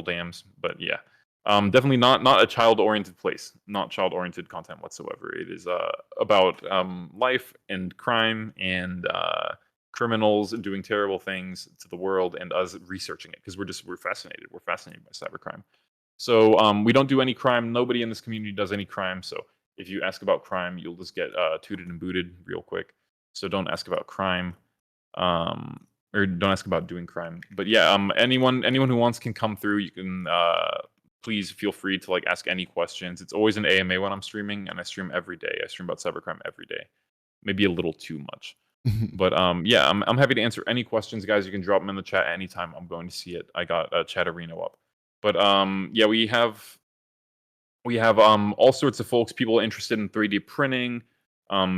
dams. But yeah, definitely not a child-oriented place, not child-oriented content whatsoever. It is about life and crime and criminals doing terrible things to the world, and us researching it because we're fascinated. We're fascinated by cybercrime. So we don't do any crime. Nobody in this community does any crime. So if you ask about crime, you'll just get tooted and booted real quick. So don't ask about crime, or don't ask about doing crime. But yeah, anyone who wants can come through. You can please feel free to like ask any questions. It's always an AMA when I'm streaming, and I stream every day. I stream about cybercrime every day, maybe a little too much. But yeah, I'm happy to answer any questions, guys. You can drop them in the chat anytime. I'm going to see it. I got Chatterino up. But yeah, we have all sorts of folks, people interested in 3D printing,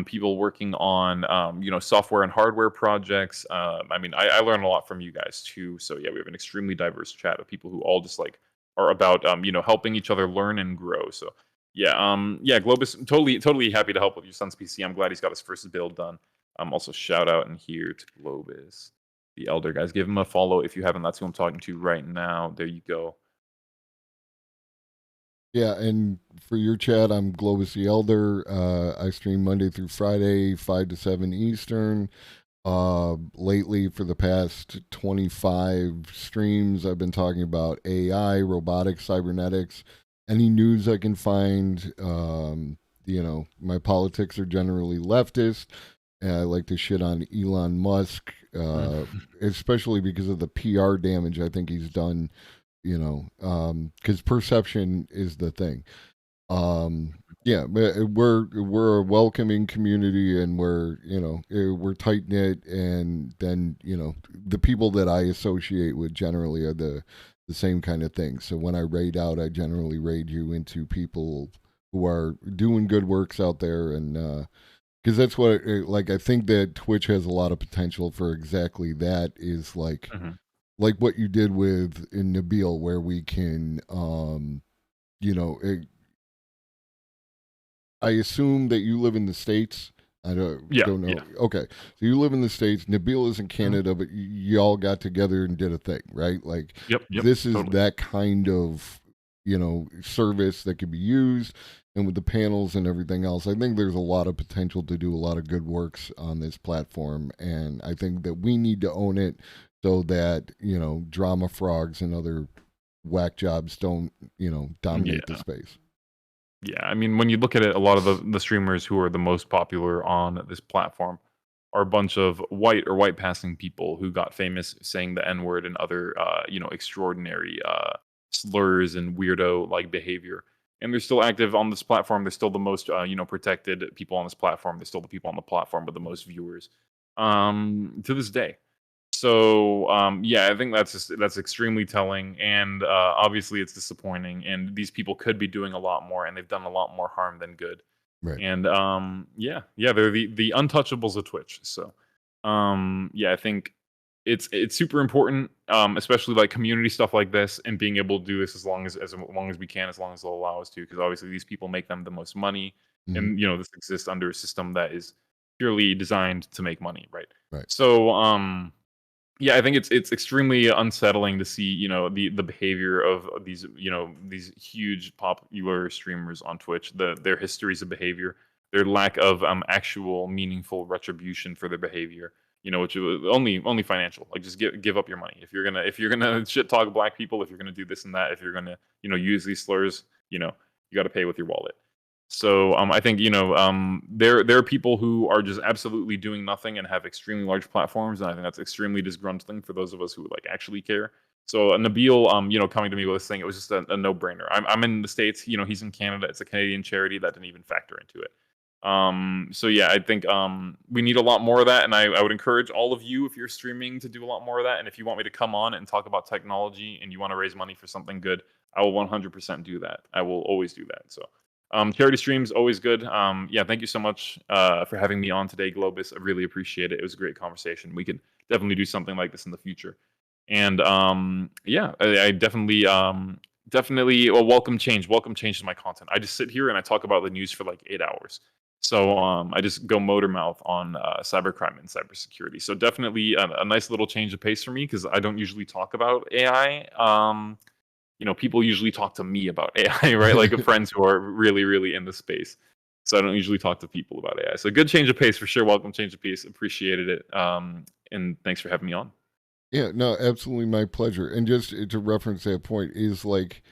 people working on software and hardware projects. I learn a lot from you guys too. So yeah, we have an extremely diverse chat of people who all just like are about helping each other learn and grow. So yeah, Globus, totally happy to help with your son's PC. I'm glad he's got his first build done. Also shout out in here to Globus, the Elder, guys. Give him a follow if you haven't. That's who I'm talking to right now. There you go. Yeah, and for your chat, I'm Globus the Elder. I stream Monday through Friday, 5 to 7 Eastern. Lately, for the past 25 streams, I've been talking about AI, robotics, cybernetics, any news I can find. My politics are generally leftist, and I like to shit on Elon Musk, especially because of the PR damage I think he's done. Because perception is the thing. Yeah, we're a welcoming community, and we're tight knit, and then the people that I associate with generally are the same kind of thing. So when I raid out, I generally raid you into people who are doing good works out there, and because that's what I think that Twitch has a lot of potential for exactly that. Is like. Mm-hmm. Like what you did with in Nabil, where we can, I assume that you live in the States. I don't know. Yeah. Okay, so you live in the States. Nabil is in Canada, but y'all got together and did a thing, right? Like, yep, this is totally. That kind of service that could be used, and with the panels and everything else, I think there's a lot of potential to do a lot of good works on this platform, and I think that we need to own it so that drama frogs and other whack jobs don't dominate the space. Yeah, I mean, when you look at it, a lot of the streamers who are the most popular on this platform are a bunch of white or white passing people who got famous saying the N word and other extraordinary slurs and weirdo like behavior. And they're still active on this platform. They're still the most protected people on this platform. They're still the people on the platform with the most viewers to this day. So I think that's extremely telling, and obviously it's disappointing. And these people could be doing a lot more, and they've done a lot more harm than good. Right. And they're the untouchables of Twitch. So I think it's super important, especially like community stuff like this, and being able to do this as long as we can, as long as they'll allow us to, because obviously these people make them the most money, and this exists under a system that is purely designed to make money, right? Right. So I think it's extremely unsettling to see the behavior of these these huge popular streamers on Twitch, their histories of behavior, their lack of actual meaningful retribution for their behavior, which is only financial. Like, just give up your money if you're gonna shit talk black people, if you're gonna do this and that, if you're gonna use these slurs, you got to pay with your wallet. So I think there are people who are just absolutely doing nothing and have extremely large platforms, and I think that's extremely disgruntling for those of us who like actually care. So Nabil, coming to me with this thing, it was just a no-brainer. I'm in the States, he's in Canada. It's a Canadian charity that didn't even factor into it. I think we need a lot more of that, and I would encourage all of you, if you're streaming, to do a lot more of that. And if you want me to come on and talk about technology and you want to raise money for something good, I will 100% do that. I will always do that. So. Charity streams, always good. Thank you so much for having me on today, Globus. I really appreciate it. It was a great conversation. We could definitely do something like this in the future. And I definitely welcome change. Welcome change to my content. I just sit here and I talk about the news for like 8 hours. So I just go motor mouth on cybercrime and cybersecurity. So definitely a nice little change of pace for me, because I don't usually talk about AI. People usually talk to me about AI, right? Like friends who are really, really in the space. So I don't usually talk to people about AI. So good change of pace for sure. Welcome change of pace. Appreciated it. And thanks for having me on. Yeah, no, absolutely my pleasure. And just to reference that point is like,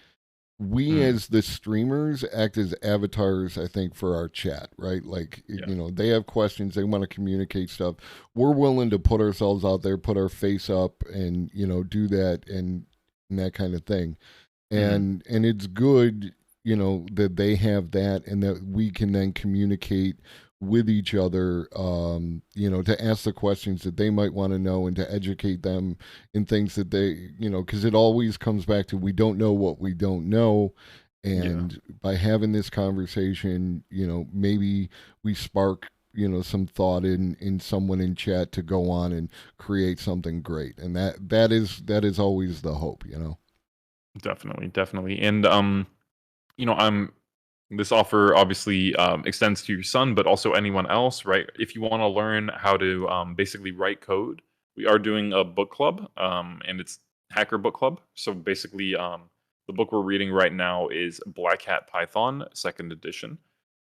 we as the streamers act as avatars, I think, for our chat, right? Like, they have questions, they want to communicate stuff. We're willing to put ourselves out there, put our face up, and, do that and that kind of thing. And it's good, that they have that, and that we can then communicate with each other, to ask the questions that they might want to know, and to educate them in things that they, because it always comes back to, we don't know what we don't know. And by having this conversation, maybe we spark, some thought in someone in chat to go on and create something great. And that is always the hope, Definitely. And this offer obviously extends to your son, but also anyone else, right? If you want to learn how to basically write code, we are doing a book club, and it's Hacker Book Club. So basically, the book we're reading right now is Black Hat Python, 2nd edition.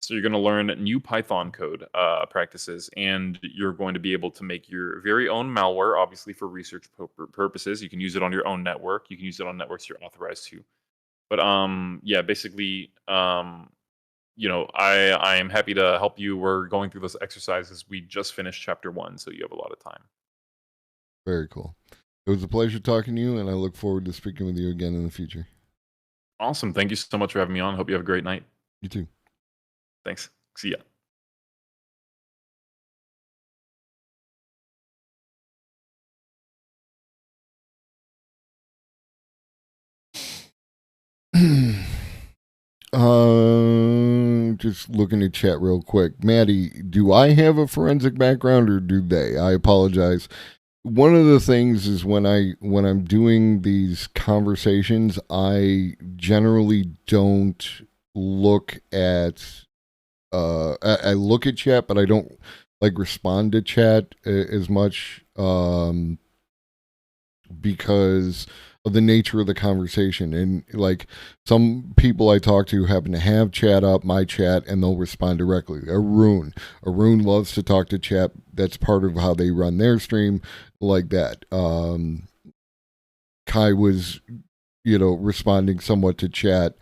So you're going to learn new Python code practices, and you're going to be able to make your very own malware, obviously for research purposes. You can use it on your own network. You can use it on networks you're authorized to. But basically, I am happy to help you. We're going through those exercises. We just finished chapter 1, so you have a lot of time. Very cool. It was a pleasure talking to you, and I look forward to speaking with you again in the future. Awesome. Thank you so much for having me on. Hope you have a great night. You too. Thanks. See ya. Just looking at chat real quick. Maddie, do I have a forensic background or do they? I apologize. One of the things is when I'm doing these conversations, I generally don't look at I look at chat, but I don't like respond to chat as much because of the nature of the conversation. And like some people I talk to happen to have chat up, my chat, and they'll respond directly. Arun loves to talk to chat. That's part of how they run their stream, like that. Kai was, responding somewhat to chat,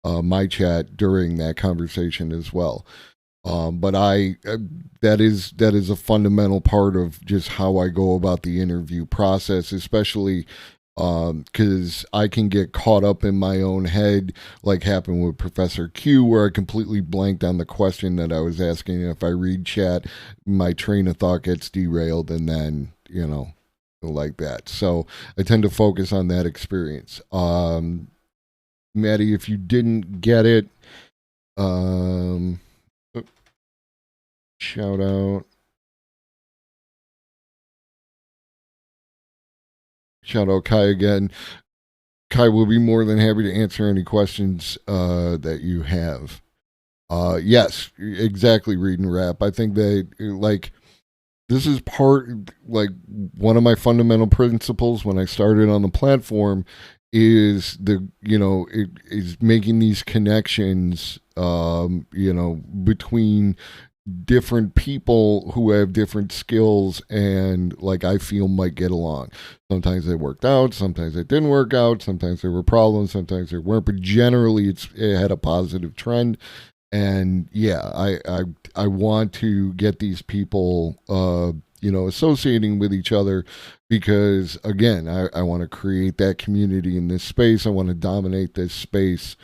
my chat during that conversation as well. But that is a fundamental part of just how I go about the interview process, especially because I can get caught up in my own head, like happened with Professor Q, where I completely blanked on the question that I was asking. And if I read chat, my train of thought gets derailed, and then, like that. So I tend to focus on that experience. Maddie, if you didn't get it, shout out. Shout out Kai again. Kai will be more than happy to answer any questions that you have. Yes, exactly, Read and Rap. I think that, this is one of my fundamental principles when I started on the platform is it is making these connections, between different people who have different skills and I feel might get along. Sometimes they worked out, sometimes it didn't work out, sometimes there were problems, sometimes there weren't, but generally it had a positive trend. And yeah, I want to get these people associating with each other because again, I want to create that community in this space. I want to dominate this space.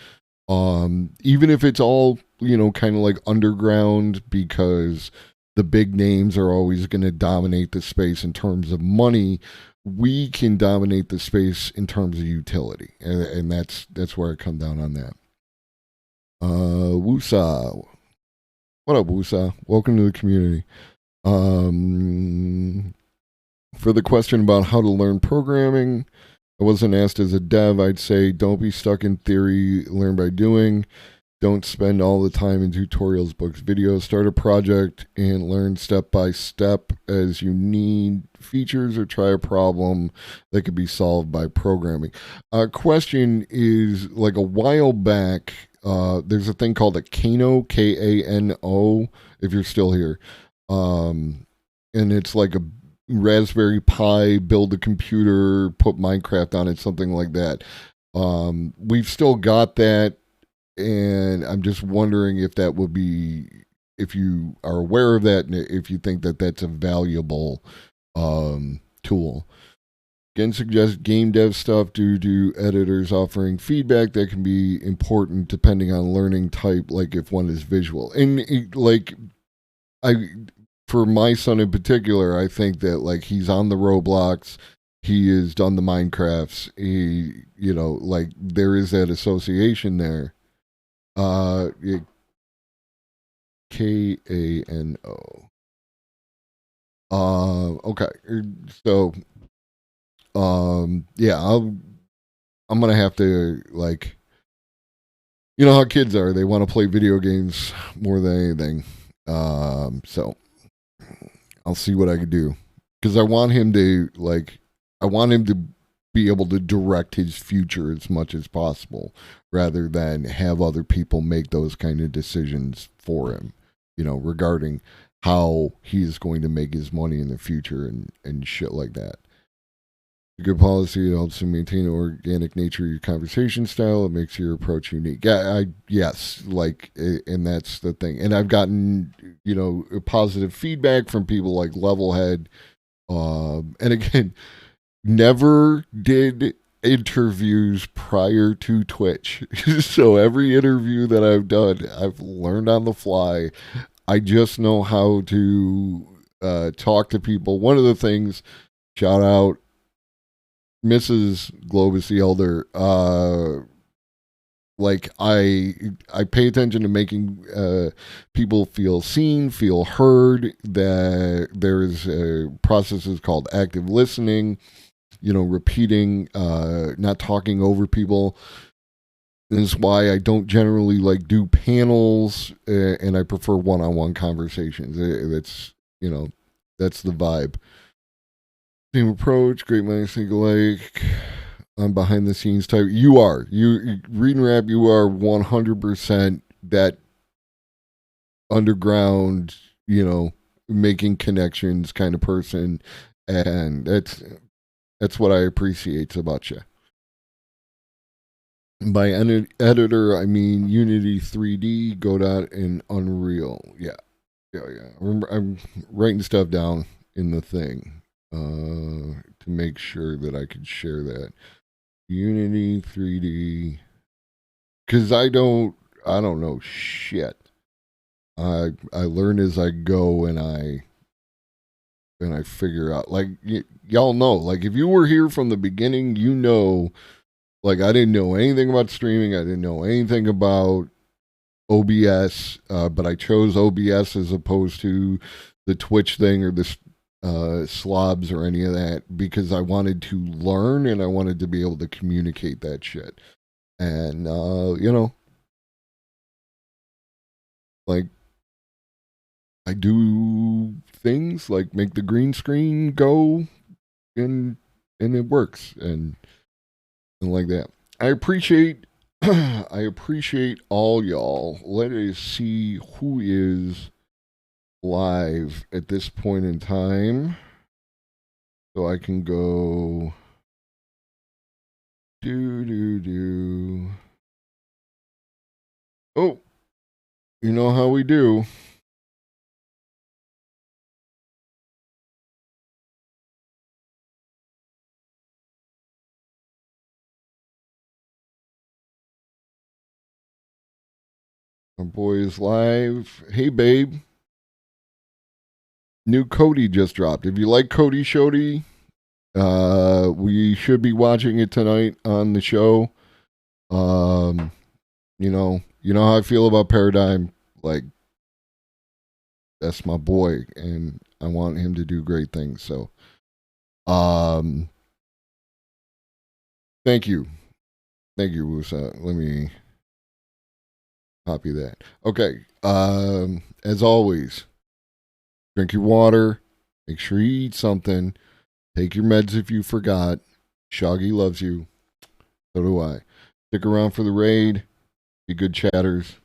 Even if it's all, kind of like underground, because the big names are always going to dominate the space in terms of money, we can dominate the space in terms of utility. And that's where I come down on that. Wusa. What up, Wusa? Welcome to the community. For the question about how to learn programming, I wasn't asked as a dev. I'd say don't be stuck in theory, learn by doing. Don't spend all the time in tutorials, books, videos. Start a project and learn step by step as you need features, or try a problem that could be solved by programming. Question is, a while back, there's a thing called a Kano, Kano, if you're still here. And it's like a Raspberry Pi, build a computer, put Minecraft on it, something like that. We've still got that, and I'm just wondering if that would be, if you are aware of that, and if you think that that's a valuable tool. Again, suggest game dev stuff due to editors offering feedback that can be important depending on learning type, like if one is visual. And for my son in particular, I think that he's on the Roblox, he has done the Minecrafts, there is that association there. Kano. Okay, so yeah, I'm gonna have to how kids are, they want to play video games more than anything. So I'll see what I can do, because I want him to be able to direct his future as much as possible, rather than have other people make those kind of decisions for him, regarding how he is going to make his money in the future and shit like that. A good policy, it helps to maintain an organic nature of your conversation style. It makes your approach unique. Yes, and that's the thing. And I've gotten, positive feedback from people like Levelhead. And again, never did interviews prior to Twitch. So every interview that I've done, I've learned on the fly. I just know how to talk to people. One of the things, shout out Mrs. Globus the Elder, I pay attention to making people feel seen, feel heard, that there is processes called active listening, repeating, not talking over people. This is why I don't generally do panels, and I prefer one-on-one conversations. That's the vibe. Same approach, great minds think alike. I'm behind the scenes type. You are. You read and rap, you are 100% that underground, making connections kind of person. And that's what I appreciate about you. By editor, I mean Unity 3D, Godot, and Unreal. Yeah. I'm writing stuff down in the thing to make sure that I could share that. Unity 3D, because I don't know shit. I learn as I go, and I figure out. Like y'all know, like if you were here from the beginning, like I didn't know anything about streaming. I didn't know anything about OBS, but I chose OBS as opposed to the Twitch thing or the slobs or any of that because I wanted to learn and I wanted to be able to communicate that shit. And, like I do things like make the green screen go and it works and like that. I appreciate all y'all. Let us see who is live at this point in time. So I can go do. Oh, you know how we do. Our boy is live. Hey, babe. New Cody just dropped. If you like Cody Shody, we should be watching it tonight on the show. You know how I feel about Paradigm. Like, that's my boy, and I want him to do great things. So, thank you, Wusa. Let me copy that. Okay. As always, drink your water. Make sure you eat something. Take your meds if you forgot. Shoggy loves you. So do I. Stick around for the raid. Be good chatters.